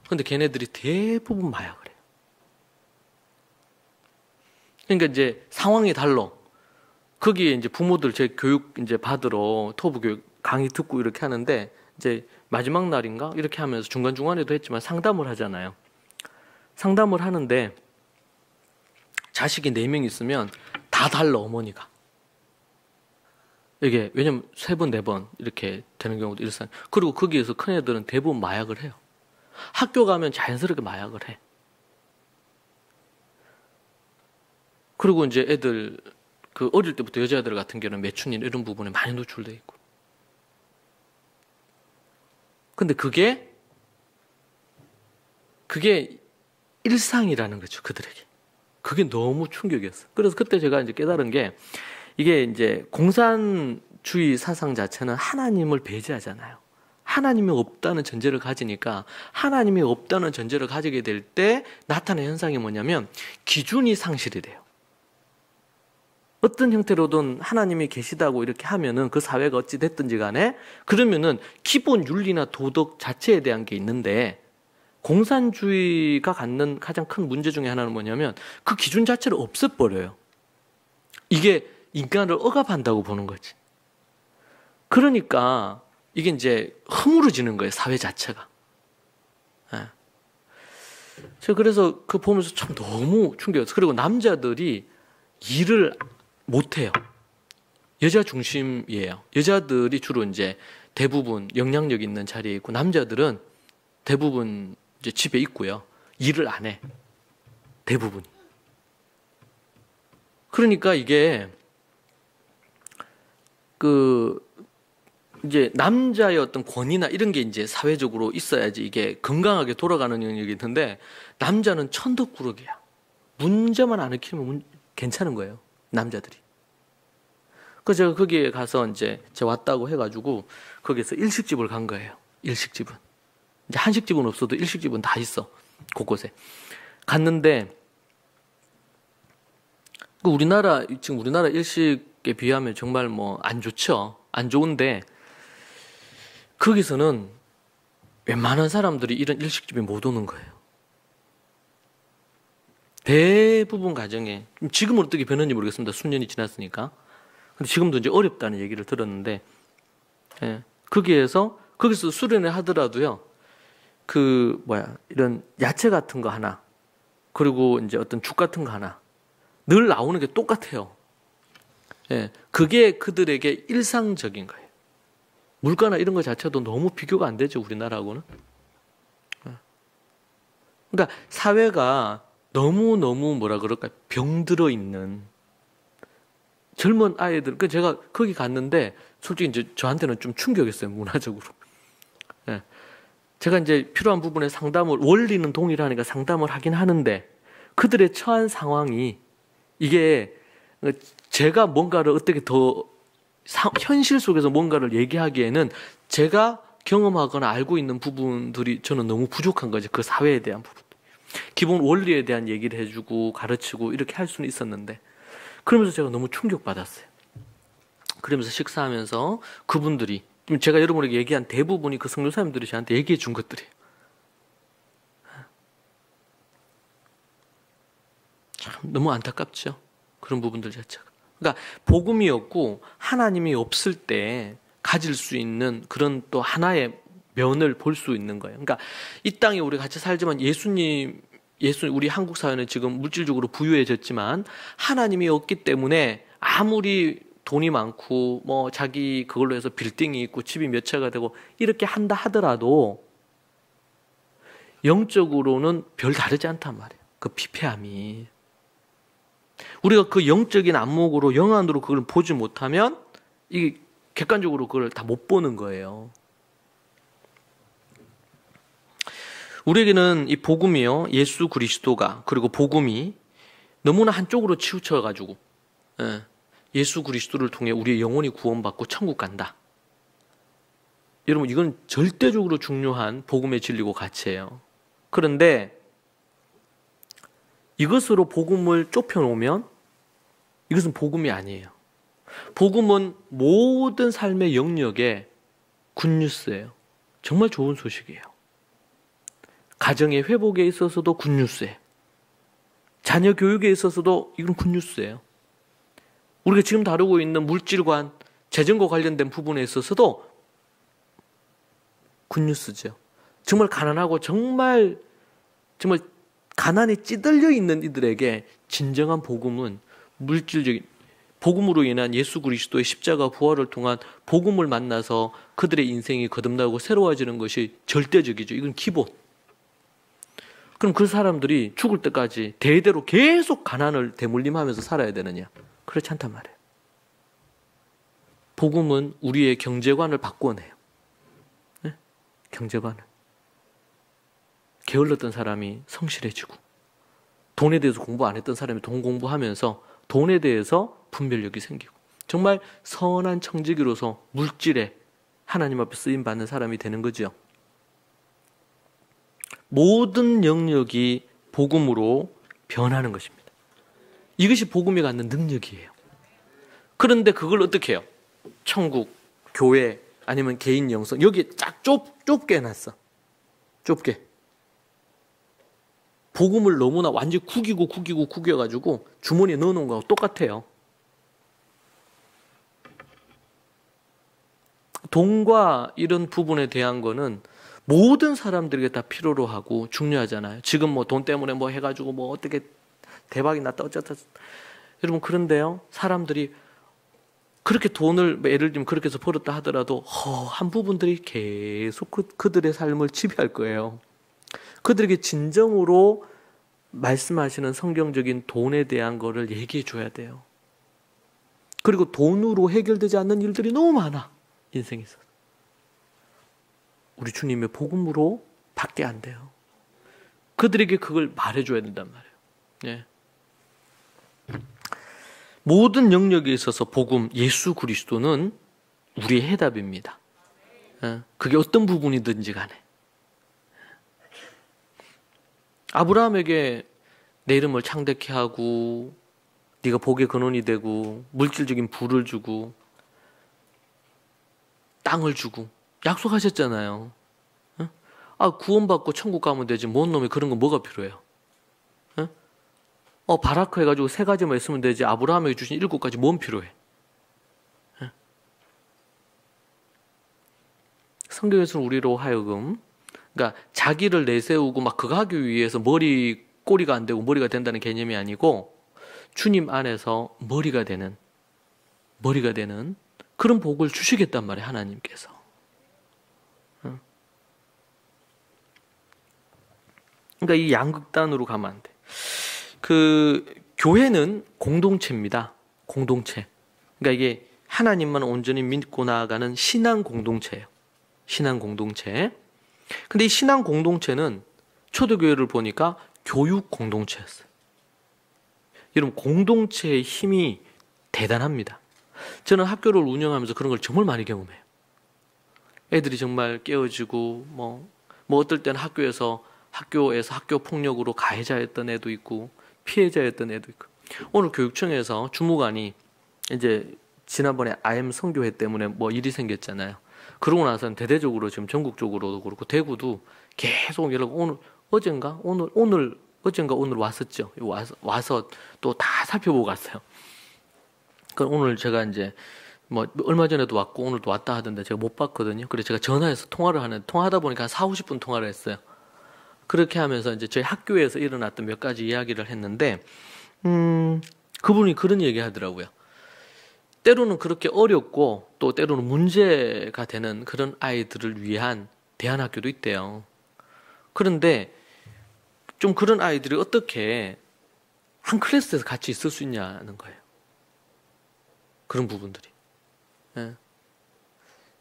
Speaker 1: 근데 걔네들이 대부분 마약을 해요. 그러니까 이제 상황이 달라. 거기에 이제 부모들 제 교육 이제 받으러 토부 교육 강의 듣고 이렇게 하는데 이제 마지막 날인가 이렇게 하면서 중간중간에도 했지만 상담을 하잖아요. 상담을 하는데 자식이 4명 있으면 다 달라, 어머니가. 이게 왜냐면 3번, 4번 이렇게 되는 경우도 있어요. 그리고 거기에서 큰 애들은 대부분 마약을 해요. 학교 가면 자연스럽게 마약을 해. 그리고 이제 애들 어릴 때부터 여자애들 같은 경우는 매춘인 이런 부분에 많이 노출돼 있고. 근데 그게 일상이라는 거죠, 그들에게. 그게 너무 충격이었어요. 그래서 그때 제가 이제 깨달은 게 이게 이제 공산주의 사상 자체는 하나님을 배제하잖아요. 하나님이 없다는 전제를 가지니까 하나님이 없다는 전제를 가지게 될 때 나타나는 현상이 뭐냐면 기준이 상실이 돼요. 어떤 형태로든 하나님이 계시다고 이렇게 하면은 그 사회가 어찌 됐든지 간에 그러면은 기본 윤리나 도덕 자체에 대한 게 있는데 공산주의가 갖는 가장 큰 문제 중에 하나는 뭐냐면 그 기준 자체를 없애버려요. 이게 인간을 억압한다고 보는 거지. 그러니까 이게 이제 허물어지는 거예요, 사회 자체가. 예. 제가 그래서 보면서 참 너무 충격이었어요. 그리고 남자들이 일을 못해요. 여자 중심이에요. 여자들이 주로 이제 대부분 영향력 있는 자리에 있고 남자들은 대부분 이제 집에 있고요. 일을 안 해. 대부분. 그러니까 이게 이제 남자의 어떤 권위나 이런 게 이제 사회적으로 있어야지 이게 건강하게 돌아가는 영역이 있는데, 남자는 천덕꾸러기야. 문제만 안 일으키면 괜찮은 거예요, 남자들이. 그래서 제가 거기에 가서 이제 제가 왔다고 해가지고 거기서 일식집을 간 거예요. 일식집은 이제 한식집은 없어도 일식집은 다 있어, 곳곳에. 갔는데 지금 우리나라 일식에 비하면 정말 뭐 안 좋죠. 안 좋은데 거기서는 웬만한 사람들이 이런 일식집에 못 오는 거예요. 대부분 가정에, 지금은 어떻게 변했는지 모르겠습니다. 수년이 지났으니까. 근데 지금도 이제 어렵다는 얘기를 들었는데, 예, 거기서 수련회 하더라도요, 이런 야채 같은 거 하나, 그리고 이제 어떤 죽 같은 거 하나, 늘 나오는 게 똑같아요. 예, 그게 그들에게 일상적인 거예요. 물가나 이런 거 자체도 너무 비교가 안 되죠, 우리나라하고는. 예. 그러니까 사회가 너무너무 병들어 있는 젊은 아이들, 제가 거기 갔는데 솔직히 이제 저한테는 좀 충격이었어요, 문화적으로. 예. 제가 이제 필요한 부분에 원리는 동일하니까 상담을 하긴 하는데, 그들의 처한 상황이 이게 제가 뭔가를 어떻게 더 현실 속에서 뭔가를 얘기하기에는 제가 경험하거나 알고 있는 부분들이 저는 너무 부족한 거죠. 그 사회에 대한 부분. 기본 원리에 대한 얘기를 해주고 가르치고 이렇게 할 수는 있었는데, 그러면서 제가 너무 충격받았어요. 그러면서 식사하면서 그분들이, 제가 여러분에게 얘기한 대부분이 그 선교사님들이 저한테 얘기해 준 것들이에요. 참 너무 안타깝죠, 그런 부분들 자체가. 그러니까 복음이었고 하나님이 없을 때 가질 수 있는 그런 또 하나의 면을 볼 수 있는 거예요. 그러니까 이 땅에 우리 같이 살지만 우리 한국 사회는 지금 물질적으로 부유해졌지만 하나님이 없기 때문에 아무리 돈이 많고 뭐 자기 그걸로 해서 빌딩이 있고 집이 몇 채가 되고 이렇게 한다 하더라도 영적으로는 별 다르지 않단 말이에요, 그 피폐함이. 우리가 그 영적인 안목으로 영안으로 그걸 보지 못하면 이게 객관적으로 그걸 다 못 보는 거예요. 우리에게는 이 복음이요, 예수 그리스도가, 그리고 복음이 너무나 한쪽으로 치우쳐가지고 예수 그리스도를 통해 우리의 영혼이 구원받고 천국 간다. 여러분, 이건 절대적으로 중요한 복음의 진리고 가치예요. 그런데 이것으로 복음을 좁혀놓으면 이것은 복음이 아니에요. 복음은 모든 삶의 영역에 굿뉴스예요. 정말 좋은 소식이에요. 가정의 회복에 있어서도 굿뉴스예요. 자녀 교육에 있어서도 이건 굿뉴스예요. 우리가 지금 다루고 있는 물질관, 재정과 관련된 부분에 있어서도 굿뉴스죠. 정말 가난하고 정말 가난에 찌들려 있는 이들에게 진정한 복음은 물질적인 복음으로 인한 예수 그리스도의 십자가 부활을 통한 복음을 만나서 그들의 인생이 거듭나고 새로워지는 것이 절대적이죠. 이건 기본. 그럼 그 사람들이 죽을 때까지 대대로 계속 가난을 대물림하면서 살아야 되느냐? 그렇지 않단 말이에요. 복음은 우리의 경제관을 바꿔내요. 네? 경제관을. 게을렀던 사람이 성실해지고, 돈에 대해서 공부 안 했던 사람이 돈 공부하면서 돈에 대해서 분별력이 생기고, 정말 선한 청지기로서 물질에 하나님 앞에 쓰임받는 사람이 되는 거죠. 모든 영역이 복음으로 변하는 것입니다. 이것이 복음이 갖는 능력이에요. 그런데 그걸 어떻게 해요? 천국, 교회, 아니면 개인 영성, 여기 쫙 좁게 해놨어. 좁게. 복음을 너무나 완전히 구겨가지고 주머니에 넣어놓은 거하고 똑같아요. 돈과 이런 부분에 대한 거는 모든 사람들에게 다 필요로 하고 중요하잖아요. 지금 뭐 돈 때문에 뭐 해가지고 뭐 어떻게 대박이 났다 어쩌다. 여러분, 그런데요, 사람들이 그렇게 돈을 예를 들면 그렇게 해서 벌었다 하더라도 한 부분들이 계속 그들의 삶을 지배할 거예요. 그들에게 진정으로 말씀하시는 성경적인 돈에 대한 거를 얘기해 줘야 돼요. 그리고 돈으로 해결되지 않는 일들이 너무 많아. 인생에 있어서. 우리 주님의 복음으로 밖에 안 돼요. 그들에게 그걸 말해줘야 된단 말이에요. 예. 모든 영역에 있어서 복음, 예수 그리스도는 우리의 해답입니다. 예. 그게 어떤 부분이든지 간에. 아브라함에게 내 이름을 창대케 하고 네가 복의 근원이 되고 물질적인 부를 주고 땅을 주고 약속하셨잖아요. 구원받고 천국 가면 되지 뭔 놈이 그런 건 뭐가 필요해요? 바라크 해가지고 3가지만 있으면 되지 아브라함에게 주신 7가지 뭔 필요해? 성경에서는 우리로 하여금 그러니까 자기를 내세우고 막 그거 하기 위해서 꼬리가 안 되고 머리가 된다는 개념이 아니고 주님 안에서 머리가 되는 그런 복을 주시겠단 말이에요. 하나님께서. 그러니까 이 양극단으로 가면 안 돼. 교회는 공동체입니다. 공동체. 그러니까 이게 하나님만 온전히 믿고 나아가는 신앙 공동체예요. 신앙 공동체. 근데 이 신앙 공동체는 초대교회를 보니까 교육 공동체였어요. 여러분, 공동체의 힘이 대단합니다. 저는 학교를 운영하면서 그런 걸 정말 많이 경험해요. 애들이 정말 깨어지고, 어떨 때는 학교에서 학교 폭력으로 가해자였던 애도 있고, 피해자였던 애도 있고. 오늘 교육청에서 주무관이 이제 지난번에 IM 선교회 때문에 일이 생겼잖아요. 그러고 나서는 대대적으로 지금 전국적으로도 그렇고 대구도 계속 연락 어젠가 오늘 왔었죠. 와서 또 다 살펴보고 갔어요. 그럼 오늘 제가 이제 얼마 전에도 왔고 오늘도 왔다 하던데 제가 못 봤거든요. 그래서 제가 전화해서 통화하다 보니까 한 40-50분 통화를 했어요. 그렇게 하면서 이제 저희 학교에서 일어났던 몇 가지 이야기를 했는데 그분이 그런 얘기 하더라고요. 때로는 그렇게 어렵고 또 때로는 문제가 되는 그런 아이들을 위한 대안학교도 있대요. 그런데 좀 그런 아이들이 어떻게 한 클래스에서 같이 있을 수 있냐는 거예요. 그런 부분들이. 예.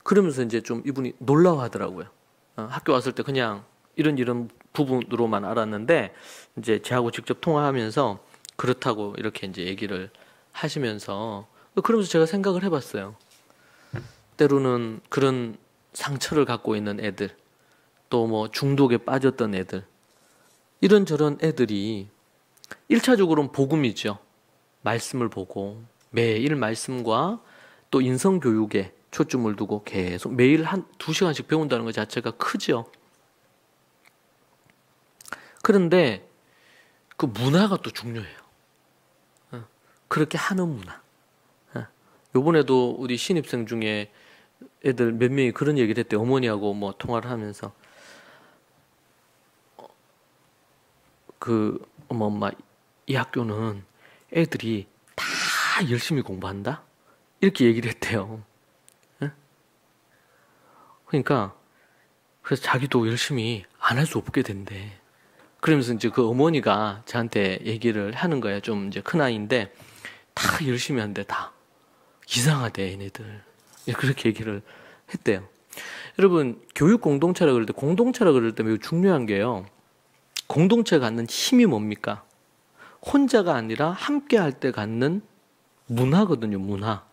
Speaker 1: 그러면서 이제 좀 이분이 놀라워하더라고요. 학교 왔을 때 그냥 이런 부분으로만 알았는데 이제 저하고 직접 통화하면서 그렇다고 이렇게 이제 얘기를 하시면서 그러면서 제가 생각을 해봤어요. 때로는 그런 상처를 갖고 있는 애들, 또 중독에 빠졌던 애들, 이런저런 애들이 1차적으로는 복음이죠. 말씀을 보고 매일 말씀과 또 인성교육에 초점을 두고 계속 매일 2시간씩 배운다는 것 자체가 크죠. 그런데 그 문화가 또 중요해요. 그렇게 하는 문화. 요번에도 우리 신입생 중에 애들 몇 명이 그런 얘기를 했대요. 어머니하고 통화를 하면서 엄마 이 학교는 애들이 다 열심히 공부한다? 이렇게 얘기를 했대요. 그러니까 그래서 자기도 열심히 안 할 수 없게 된대. 그러면서 이제 그 어머니가 저한테 얘기를 하는 거예요. 좀 이제 큰 아이인데 다 열심히 한대. 다 이상하대 얘네들. 그렇게 얘기를 했대요. 여러분, 교육 공동체라 그럴 때 매우 중요한 게요. 공동체가 갖는 힘이 뭡니까? 혼자가 아니라 함께 할 때 갖는 문화거든요. 문화.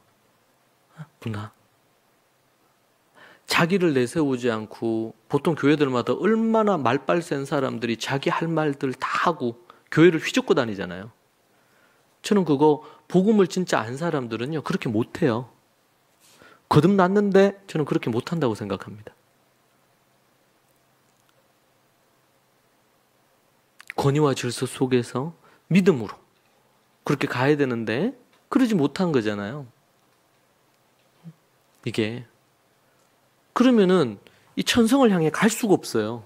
Speaker 1: 자기를 내세우지 않고 보통 교회들마다 얼마나 말빨 센 사람들이 자기 할 말들 다 하고 교회를 휘젓고 다니잖아요. 저는 그거 복음을 진짜 안 사람들은요 그렇게 못해요. 거듭났는데 저는 그렇게 못한다고 생각합니다. 권위와 질서 속에서 믿음으로 그렇게 가야 되는데 그러지 못한 거잖아요. 이게 그러면은 이 천성을 향해 갈 수가 없어요.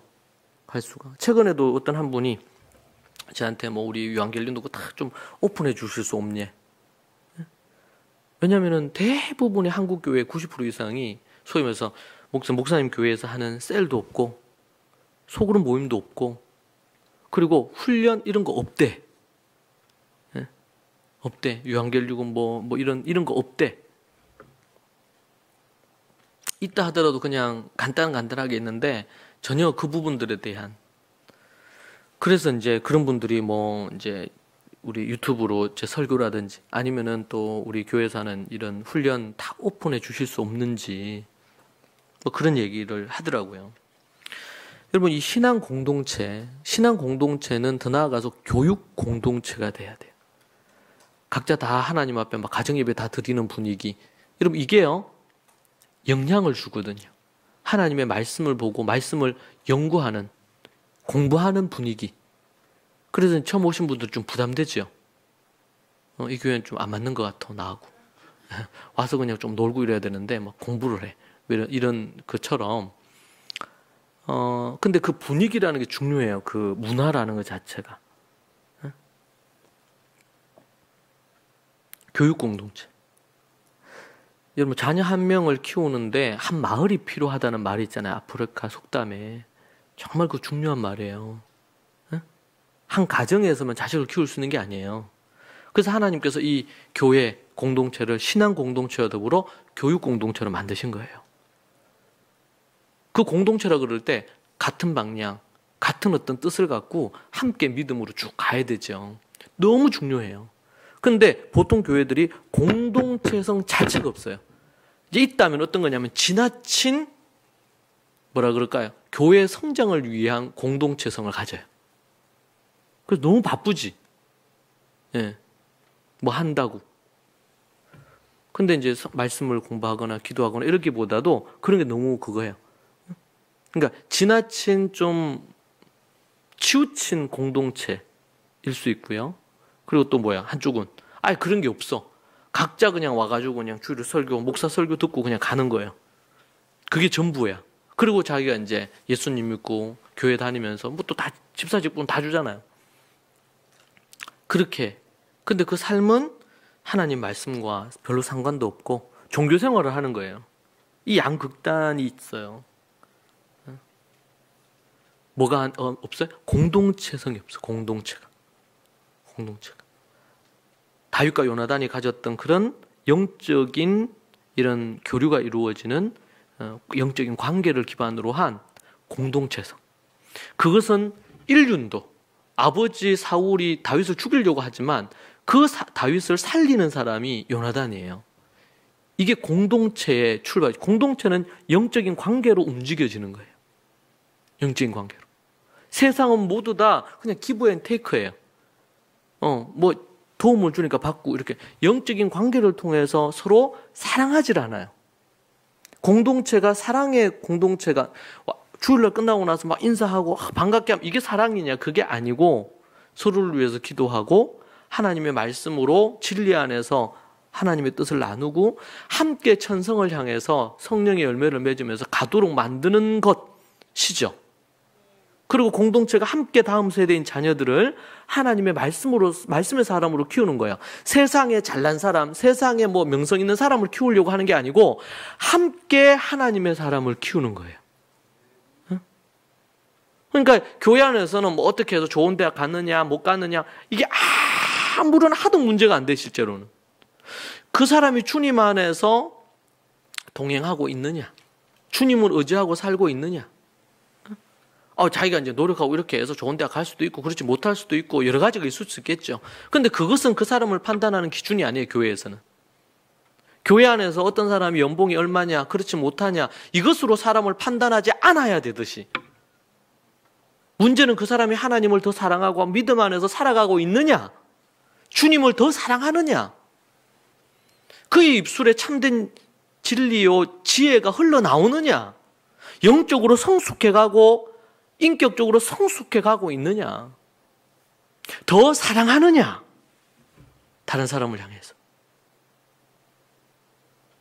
Speaker 1: 갈 수가. 최근에도 어떤 한 분이 저한테 우리 유한겔린도 다 좀 오픈해 주실 수 없냐. 왜냐면은 대부분의 한국 교회 90% 이상이 소위 말해서 목사님 교회에서 하는 셀도 없고 소그룹 모임도 없고 그리고 훈련 이런 거 없대. 없대. 유한결육은 뭐 이런 거 없대. 있다 하더라도 그냥 간단하게 있는데 전혀 그 부분들에 대한. 그래서 이제 그런 분들이 뭐 이제 우리 유튜브로 제 설교라든지 아니면은 또 우리 교회에서 하는 이런 훈련 다 오픈해 주실 수 없는지 뭐 그런 얘기를 하더라고요. 여러분, 이 신앙 공동체는 더 나아가서 교육 공동체가 돼야 돼요. 각자 다 하나님 앞에 막 가정예배 다 드리는 분위기. 여러분, 이게요, 영향을 주거든요. 하나님의 말씀을 보고 말씀을 연구하는, 공부하는 분위기. 그래서 처음 오신 분들 좀 부담되죠. 이 교회는 좀 안 맞는 것 같아, 나하고. 와서 그냥 좀 놀고 이래야 되는데 막 공부를 해. 이런 것처럼. 근데 그 분위기라는 게 중요해요. 그 문화라는 것 자체가. 교육 공동체. 여러분, 자녀 한 명을 키우는데 한 마을이 필요하다는 말이 있잖아요. 아프리카 속담에. 정말 그 중요한 말이에요. 한 가정에서만 자식을 키울 수 있는 게 아니에요. 그래서 하나님께서 이 교회 공동체를 신앙 공동체와 더불어 교육 공동체로 만드신 거예요. 그 공동체라 그럴 때 같은 방향, 같은 어떤 뜻을 갖고 함께 믿음으로 쭉 가야 되죠. 너무 중요해요. 근데 보통 교회들이 공동체성 자체가 없어요. 이제 있다면 어떤 거냐면 지나친 뭐라 그럴까요? 교회 성장을 위한 공동체성을 가져요. 그래서 너무 바쁘지. 예. 뭐 한다고. 근데 이제 말씀을 공부하거나 기도하거나 이렇게보다도 그런 게 너무 그거예요. 그러니까 지나친 좀 치우친 공동체일 수 있고요. 그리고 또 뭐야? 한쪽은 아예 그런 게 없어. 각자 그냥 와가지고 그냥 주일 설교, 목사 설교 듣고 그냥 가는 거예요. 그게 전부야. 그리고 자기가 이제 예수님 믿고 교회 다니면서 뭐 또 다 집사 직분 다 주잖아요. 그렇게. 근데 그 삶은 하나님 말씀과 별로 상관도 없고 종교 생활을 하는 거예요. 이 양극단이 있어요. 뭐가 없어요? 공동체성이 없어. 공동체가. 다윗과 요나단이 가졌던 그런 영적인 이런 교류가 이루어지는 영적인 관계를 기반으로 한 공동체성. 그것은 인륜도 아버지 사울이 다윗을 죽이려고 하지만 그 다윗을 살리는 사람이 요나단이에요. 이게 공동체의 출발. 공동체는 영적인 관계로 움직여지는 거예요. 영적인 관계로. 세상은 모두 다 그냥 기브 앤 테이크예요. 뭐 도움을 주니까 받고 이렇게 영적인 관계를 통해서 서로 사랑하질 않아요. 공동체가 사랑의 공동체가 주일날 끝나고 나서 막 인사하고 반갑게 하면 이게 사랑이냐? 그게 아니고 서로를 위해서 기도하고 하나님의 말씀으로 진리 안에서 하나님의 뜻을 나누고 함께 천성을 향해서 성령의 열매를 맺으면서 가도록 만드는 것이죠. 그리고 공동체가 함께 다음 세대인 자녀들을 하나님의 말씀의 사람으로 키우는 거예요. 세상에 잘난 사람, 세상에 뭐 명성 있는 사람을 키우려고 하는 게 아니고 함께 하나님의 사람을 키우는 거예요. 그러니까 교회 안에서는 뭐 어떻게 해서 좋은 대학 갔느냐, 못 갔느냐, 이게 아무런 하도 문제가 안 돼, 실제로는. 그 사람이 주님 안에서 동행하고 있느냐, 주님을 의지하고 살고 있느냐. 자기가 이제 노력하고 이렇게 해서 좋은 대학 갈 수도 있고, 그렇지 못할 수도 있고, 여러 가지가 있을 수 있겠죠. 근데 그것은 그 사람을 판단하는 기준이 아니에요, 교회에서는. 교회 안에서 어떤 사람이 연봉이 얼마냐, 그렇지 못하냐, 이것으로 사람을 판단하지 않아야 되듯이. 문제는 그 사람이 하나님을 더 사랑하고 믿음 안에서 살아가고 있느냐, 주님을 더 사랑하느냐, 그의 입술에 참된 진리요 지혜가 흘러나오느냐, 영적으로 성숙해가고 인격적으로 성숙해가고 있느냐, 더 사랑하느냐, 다른 사람을 향해서.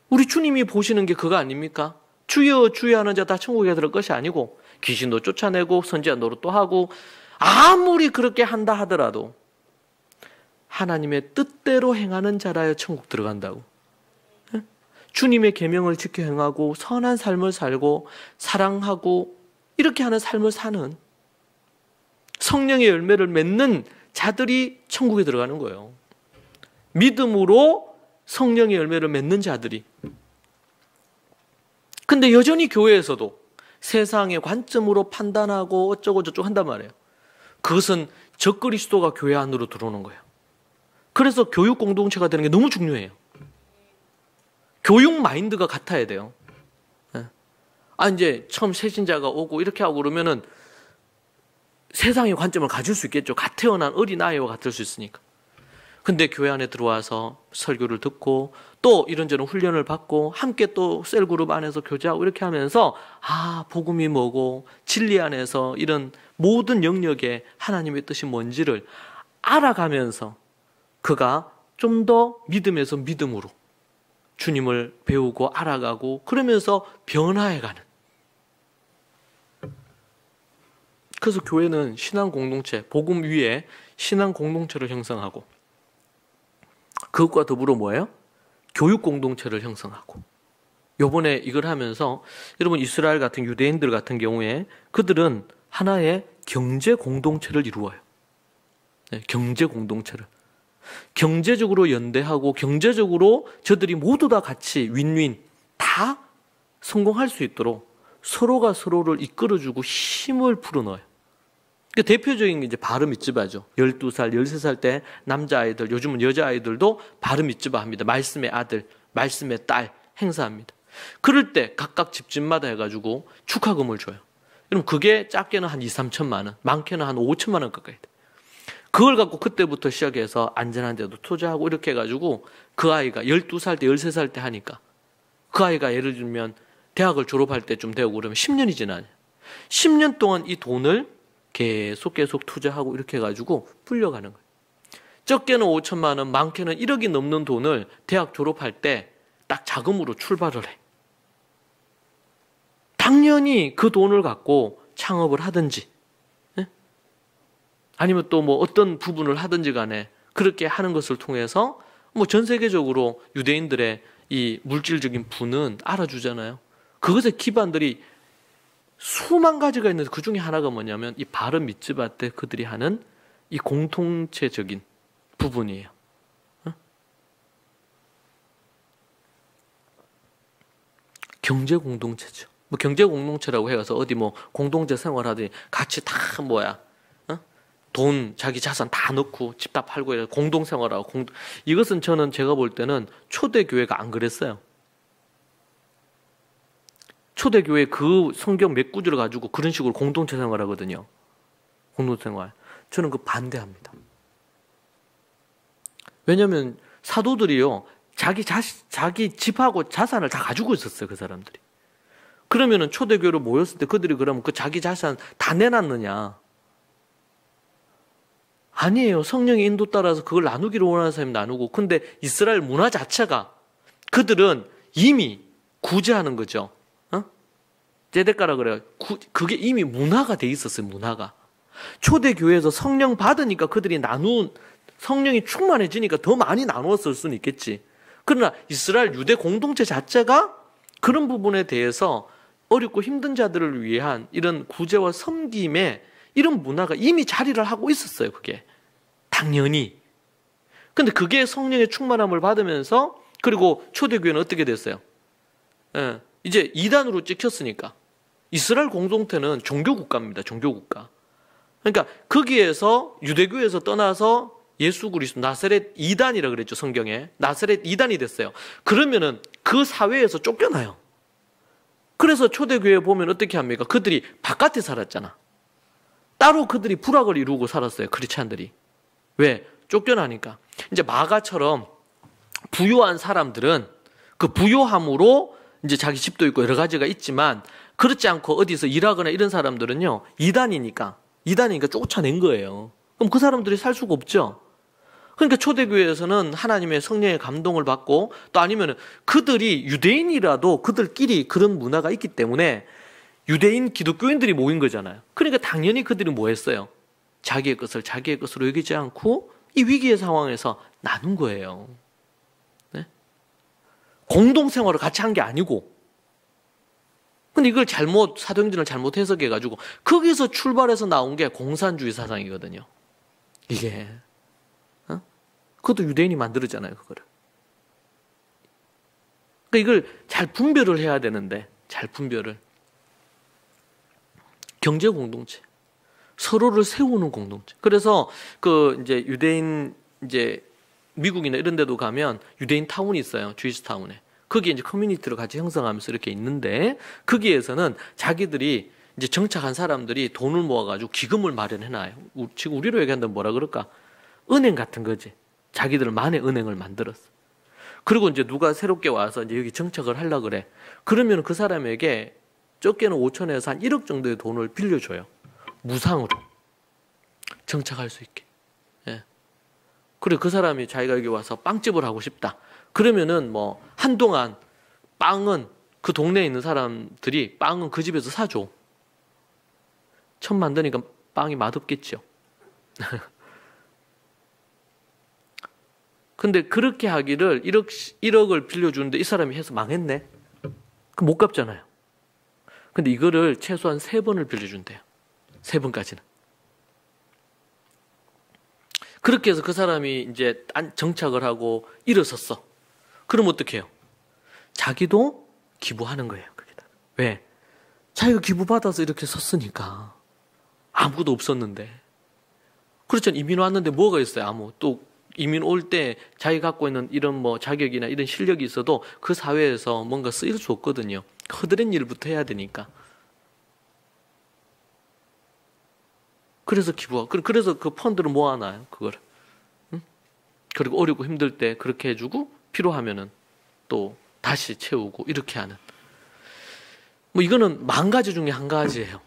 Speaker 1: 우리 주님이 보시는 게 그거 아닙니까? 주여 주여 하는 자 다 천국에 들어갈 것이 아니고 귀신도 쫓아내고 선지자 노릇도 하고 아무리 그렇게 한다 하더라도 하나님의 뜻대로 행하는 자라야 천국 들어간다고. 주님의 계명을 지켜 행하고 선한 삶을 살고 사랑하고 이렇게 하는 삶을 사는 성령의 열매를 맺는 자들이 천국에 들어가는 거예요. 믿음으로 성령의 열매를 맺는 자들이. 근데 여전히 교회에서도 세상의 관점으로 판단하고 어쩌고 저쩌고 한단 말이에요. 그것은 적그리스도가 교회 안으로 들어오는 거예요. 그래서 교육 공동체가 되는 게 너무 중요해요. 교육 마인드가 같아야 돼요. 이제 처음 새신자가 오고 이렇게 하고 그러면은 세상의 관점을 가질 수 있겠죠. 갓 태어난 어린아이와 같을 수 있으니까. 근데 교회 안에 들어와서 설교를 듣고 또 이런저런 훈련을 받고 함께 또 셀그룹 안에서 교제하고 이렇게 하면서 복음이 뭐고 진리 안에서 이런 모든 영역에 하나님의 뜻이 뭔지를 알아가면서 그가 좀 더 믿음에서 믿음으로 주님을 배우고 알아가고 그러면서 변화해가는. 그래서 교회는 신앙 공동체, 복음 위에 신앙 공동체를 형성하고 그것과 더불어 뭐예요? 교육 공동체를 형성하고. 요번에 이걸 하면서 여러분 이스라엘 같은 유대인들 같은 경우에 그들은 하나의 경제 공동체를 이루어요. 경제 공동체를. 경제적으로 연대하고 경제적으로 저들이 모두 다 같이 윈윈 다 성공할 수 있도록 서로가 서로를 이끌어주고 힘을 풀어넣어요. 그 대표적인 게 이제 바르 미츠바죠. 12살, 13살 때 남자아이들, 요즘은 여자아이들도 바르 미츠바 합니다. 말씀의 아들, 말씀의 딸 행사합니다. 그럴 때 각각 집집마다 해가지고 축하금을 줘요. 그럼 그게 작게는 한 2, 3천만 원, 많게는 한 5천만 원 가까이 돼요. 그걸 갖고 그때부터 시작해서 안전한 데도 투자하고 이렇게 해가지고 그 아이가 12살 때, 13살 때 하니까 그 아이가 예를 들면 대학을 졸업할 때쯤 되고 그러면 10년이 지나요. 10년 동안 이 돈을 계속 투자하고 이렇게 해가지고 불려가는 거예요. 적게는 5천만 원, 많게는 1억이 넘는 돈을 대학 졸업할 때 딱 자금으로 출발을 해. 당연히 그 돈을 갖고 창업을 하든지 아니면 또 뭐 어떤 부분을 하든지 간에 그렇게 하는 것을 통해서 뭐 전 세계적으로 유대인들의 이 물질적인 부는 알아주잖아요. 그것의 기반들이 수만 가지가 있는데 그 중에 하나가 뭐냐면 이 바르 미츠바 때 그들이 하는 이 공통체적인 부분이에요. 경제 공동체죠. 뭐 경제 공동체라고 해서 어디 뭐 공동체 생활하더니 같이 다 돈, 자기 자산 다 넣고 집 다 팔고 이래 공동 생활하고 이것은 제가 볼 때는 초대 교회가 안 그랬어요. 초대교회 그 성경 몇 구절을 가지고 그런 식으로 공동체 생활하거든요. 공동체 생활. 저는 그 반대합니다. 왜냐하면 사도들이요, 자기 집하고 자산을 다 가지고 있었어요, 그 사람들이. 그러면은 초대교회로 모였을 때 그들이 그러면 그 자기 자산 다 내놨느냐? 아니에요. 성령의 인도 따라서 그걸 나누기를 원하는 사람이 나누고, 근데 이스라엘 문화 자체가 그들은 이미 구제하는 거죠. 제데카라 그래요. 그게 이미 문화가 돼 있었어요, 문화가. 초대교회에서 성령 받으니까 그들이 성령이 충만해지니까 더 많이 나누었을 수는 있겠지. 그러나 이스라엘 유대 공동체 자체가 그런 부분에 대해서 어렵고 힘든 자들을 위한 이런 구제와 섬김의 이런 문화가 이미 자리를 하고 있었어요, 그게. 당연히. 근데 그게 성령의 충만함을 받으면서, 그리고 초대교회는 어떻게 됐어요? 이제 이단으로 찍혔으니까. 이스라엘 공동체는 종교국가입니다. 종교국가. 그러니까 거기에서 유대교에서 떠나서 예수 그리스도 나사렛 이단이라 그랬죠, 성경에. 나사렛 이단이 됐어요. 그러면은 그 사회에서 쫓겨나요. 그래서 초대교회 보면 어떻게 합니까? 그들이 바깥에 살았잖아. 따로 그들이 부락을 이루고 살았어요, 크리스찬들이. 왜? 쫓겨나니까. 이제 마가처럼 부유한 사람들은 그 부유함으로 이제 자기 집도 있고 여러 가지가 있지만, 그렇지 않고 어디서 일하거나 이런 사람들은요, 이단이니까 쫓아낸 거예요. 그럼 그 사람들이 살 수가 없죠. 그러니까 초대교회에서는 하나님의 성령의 감동을 받고, 또 아니면 그들이 유대인이라도 그들끼리 그런 문화가 있기 때문에 유대인 기독교인들이 모인 거잖아요. 그러니까 당연히 그들이 뭐 했어요? 자기의 것을 자기의 것으로 여기지 않고 이 위기의 상황에서 나눈 거예요. 네? 공동생활을 같이 한 게 아니고. 근데 이걸 사도행전을 잘못 해석해가지고 거기서 출발해서 나온 게 공산주의 사상이거든요. 이게. 그것도 유대인이 만들었잖아요, 그거를. 그러니까 이걸 잘 분별을 해야 되는데, 잘 분별을. 경제 공동체. 서로를 세우는 공동체. 그래서 이제 유대인, 이제 미국이나 이런 데도 가면 유대인 타운이 있어요. 주이스 타운에. 거기에 이제 커뮤니티를 같이 형성하면서 이렇게 있는데, 거기에서는 자기들이 이제 정착한 사람들이 돈을 모아가지고 기금을 마련해놔요. 지금 우리로 얘기한다면 뭐라 그럴까? 은행 같은 거지. 자기들만의 은행을 만들었어. 그리고 이제 누가 새롭게 와서 이제 여기 정착을 하려고 그래. 그러면 그 사람에게 적게는 5천에서 한 1억 정도의 돈을 빌려줘요. 무상으로. 정착할 수 있게. 예. 그리고 그 사람이 자기가 여기 와서 빵집을 하고 싶다. 그러면은 뭐 한동안 빵은 그 동네에 있는 사람들이 빵은 그 집에서 사줘. 처음 만드니까 빵이 맛없겠죠. 근데 그렇게 하기를 1억을 빌려주는데 이 사람이 해서 망했네. 그럼 못 갚잖아요. 근데 이거를 최소한 3번을 빌려준대요. 3번까지는. 그렇게 해서 그 사람이 이제 정착을 하고 일어섰어. 그럼 어떻게 해요? 자기도 기부하는 거예요. 거기다. 왜? 자기가 기부받아서 이렇게 섰으니까. 아무것도 없었는데. 그렇잖아요. 이민 왔는데 뭐가 있어요? 또 이민 올 때 자기 갖고 있는 이런 뭐 자격이나 이런 실력이 있어도 그 사회에서 뭔가 쓰일 수 없거든요. 허드렛 일부터 해야 되니까. 그래서 그래서 그 펀드를 모아놔요. 그걸. 응? 그리고 어렵고 힘들 때 그렇게 해주고 필요하면은 또 다시 채우고 이렇게 하는. 뭐 이거는 10,000가지 중에 한 가지예요.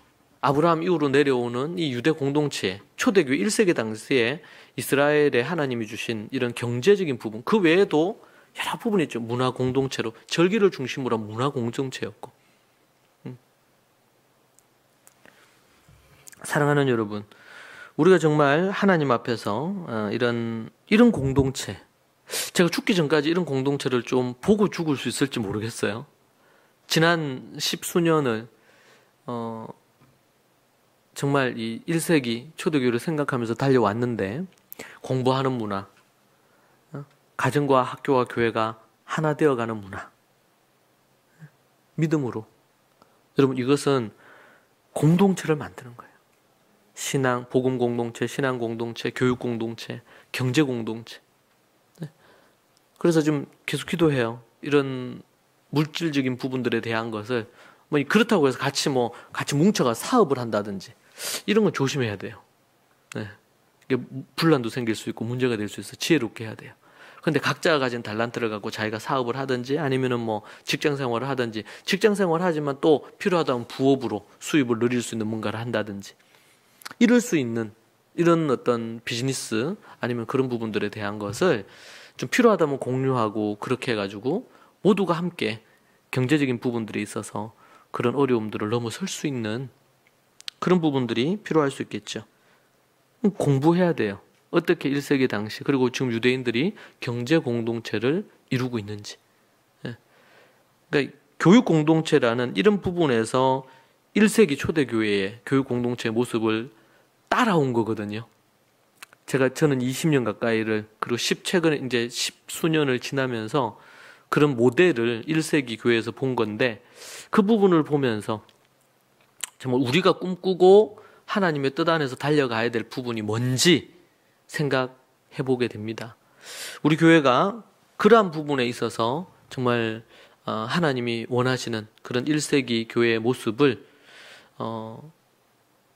Speaker 1: 아브라함 이후로 내려오는 이 유대 공동체, 초대교회 1세기 당시에 이스라엘에 하나님이 주신 이런 경제적인 부분, 그 외에도 여러 부분이 있죠. 문화 공동체로, 절기를 중심으로 한 문화 공동체였고. 사랑하는 여러분, 우리가 정말 하나님 앞에서 이런 공동체, 제가 죽기 전까지 이런 공동체를 좀 보고 죽을 수 있을지 모르겠어요. 지난 10수년을 정말 이 1세기 초대교회를 생각하면서 달려왔는데, 공부하는 문화, 가정과 학교와 교회가 하나 되어가는 문화, 믿음으로. 여러분, 이것은 공동체를 만드는 거예요. 신앙, 복음 공동체, 신앙 공동체, 교육 공동체, 경제 공동체. 그래서 좀 계속 기도해요. 이런 물질적인 부분들에 대한 것을 뭐 그렇다고 해서 같이 뭉쳐가 사업을 한다든지 이런 건 조심해야 돼요. 네. 이게 분란도 생길 수 있고 문제가 될 수 있어. 지혜롭게 해야 돼요. 근데 각자가 가진 달란트를 갖고 자기가 사업을 하든지 아니면은 뭐 직장 생활을 하든지, 직장 생활을 하지만 또 필요하다면 부업으로 수입을 늘릴 수 있는 뭔가를 한다든지, 이럴 수 있는 이런 어떤 비즈니스 아니면 그런 부분들에 대한 것을 좀 필요하다면 공유하고, 그렇게 해가지고 모두가 함께 경제적인 부분들이 있어서 그런 어려움들을 넘어설 수 있는 그런 부분들이 필요할 수 있겠죠. 공부해야 돼요. 어떻게 1세기 당시, 그리고 지금 유대인들이 경제 공동체를 이루고 있는지. 그러니까 교육 공동체라는 이런 부분에서 1세기 초대교회의 교육 공동체의 모습을 따라온 거거든요. 저는 20년 가까이를, 그리고 최근에 이제 10수년을 지나면서 그런 모델을 1세기 교회에서 본 건데, 그 부분을 보면서 정말 우리가 꿈꾸고 하나님의 뜻 안에서 달려가야 될 부분이 뭔지 생각해 보게 됩니다. 우리 교회가 그러한 부분에 있어서 정말 하나님이 원하시는 그런 1세기 교회의 모습을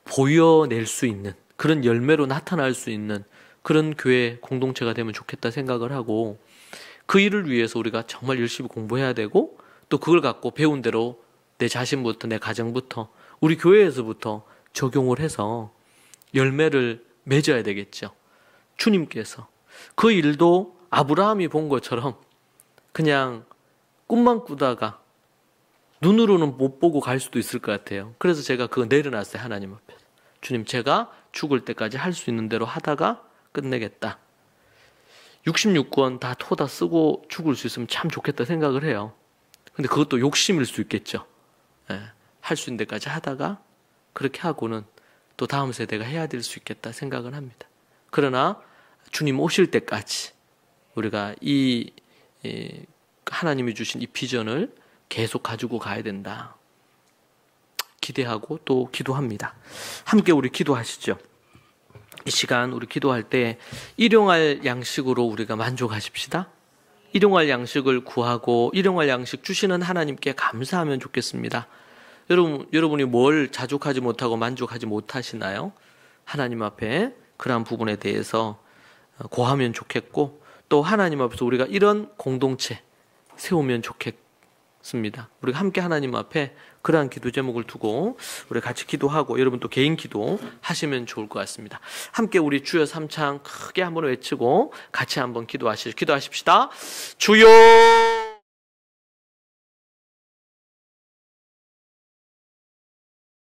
Speaker 1: 보여낼 수 있는, 그런 열매로 나타날 수 있는 그런 교회 공동체가 되면 좋겠다 생각을 하고, 그 일을 위해서 우리가 정말 열심히 공부해야 되고, 또 그걸 갖고 배운 대로 내 자신부터, 내 가정부터, 우리 교회에서부터 적용을 해서 열매를 맺어야 되겠죠. 주님께서 그 일도 아브라함이 본 것처럼 그냥 꿈만 꾸다가 눈으로는 못 보고 갈 수도 있을 것 같아요. 그래서 제가 그거 내려놨어요. 하나님 앞에서. 주님, 제가 죽을 때까지 할 수 있는 대로 하다가 끝내겠다. 66권 다 토다 쓰고 죽을 수 있으면 참 좋겠다 생각을 해요. 근데 그것도 욕심일 수 있겠죠. 할 수 있는 데까지 하다가 그렇게 하고는 또 다음 세대가 해야 될 수 있겠다 생각을 합니다. 그러나 주님 오실 때까지 우리가 하나님이 주신 이 비전을 계속 가지고 가야 된다. 기대하고 또 기도합니다. 함께 우리 기도하시죠. 이 시간 우리 기도할 때 일용할 양식으로 우리가 만족하십시다. 일용할 양식을 구하고 일용할 양식 주시는 하나님께 감사하면 좋겠습니다. 여러분이 뭘 자족하지 못하고 만족하지 못하시나요? 하나님 앞에 그러한 부분에 대해서 고하면 좋겠고, 또 하나님 앞에서 우리가 이런 공동체 세우면 좋겠습니다. 우리가 함께 하나님 앞에 그러한 기도 제목을 두고 우리 같이 기도하고, 여러분 또 개인 기도 하시면 좋을 것 같습니다. 함께 우리 주여 삼창 크게 한번 외치고 같이 한번 기도하십시다. 주여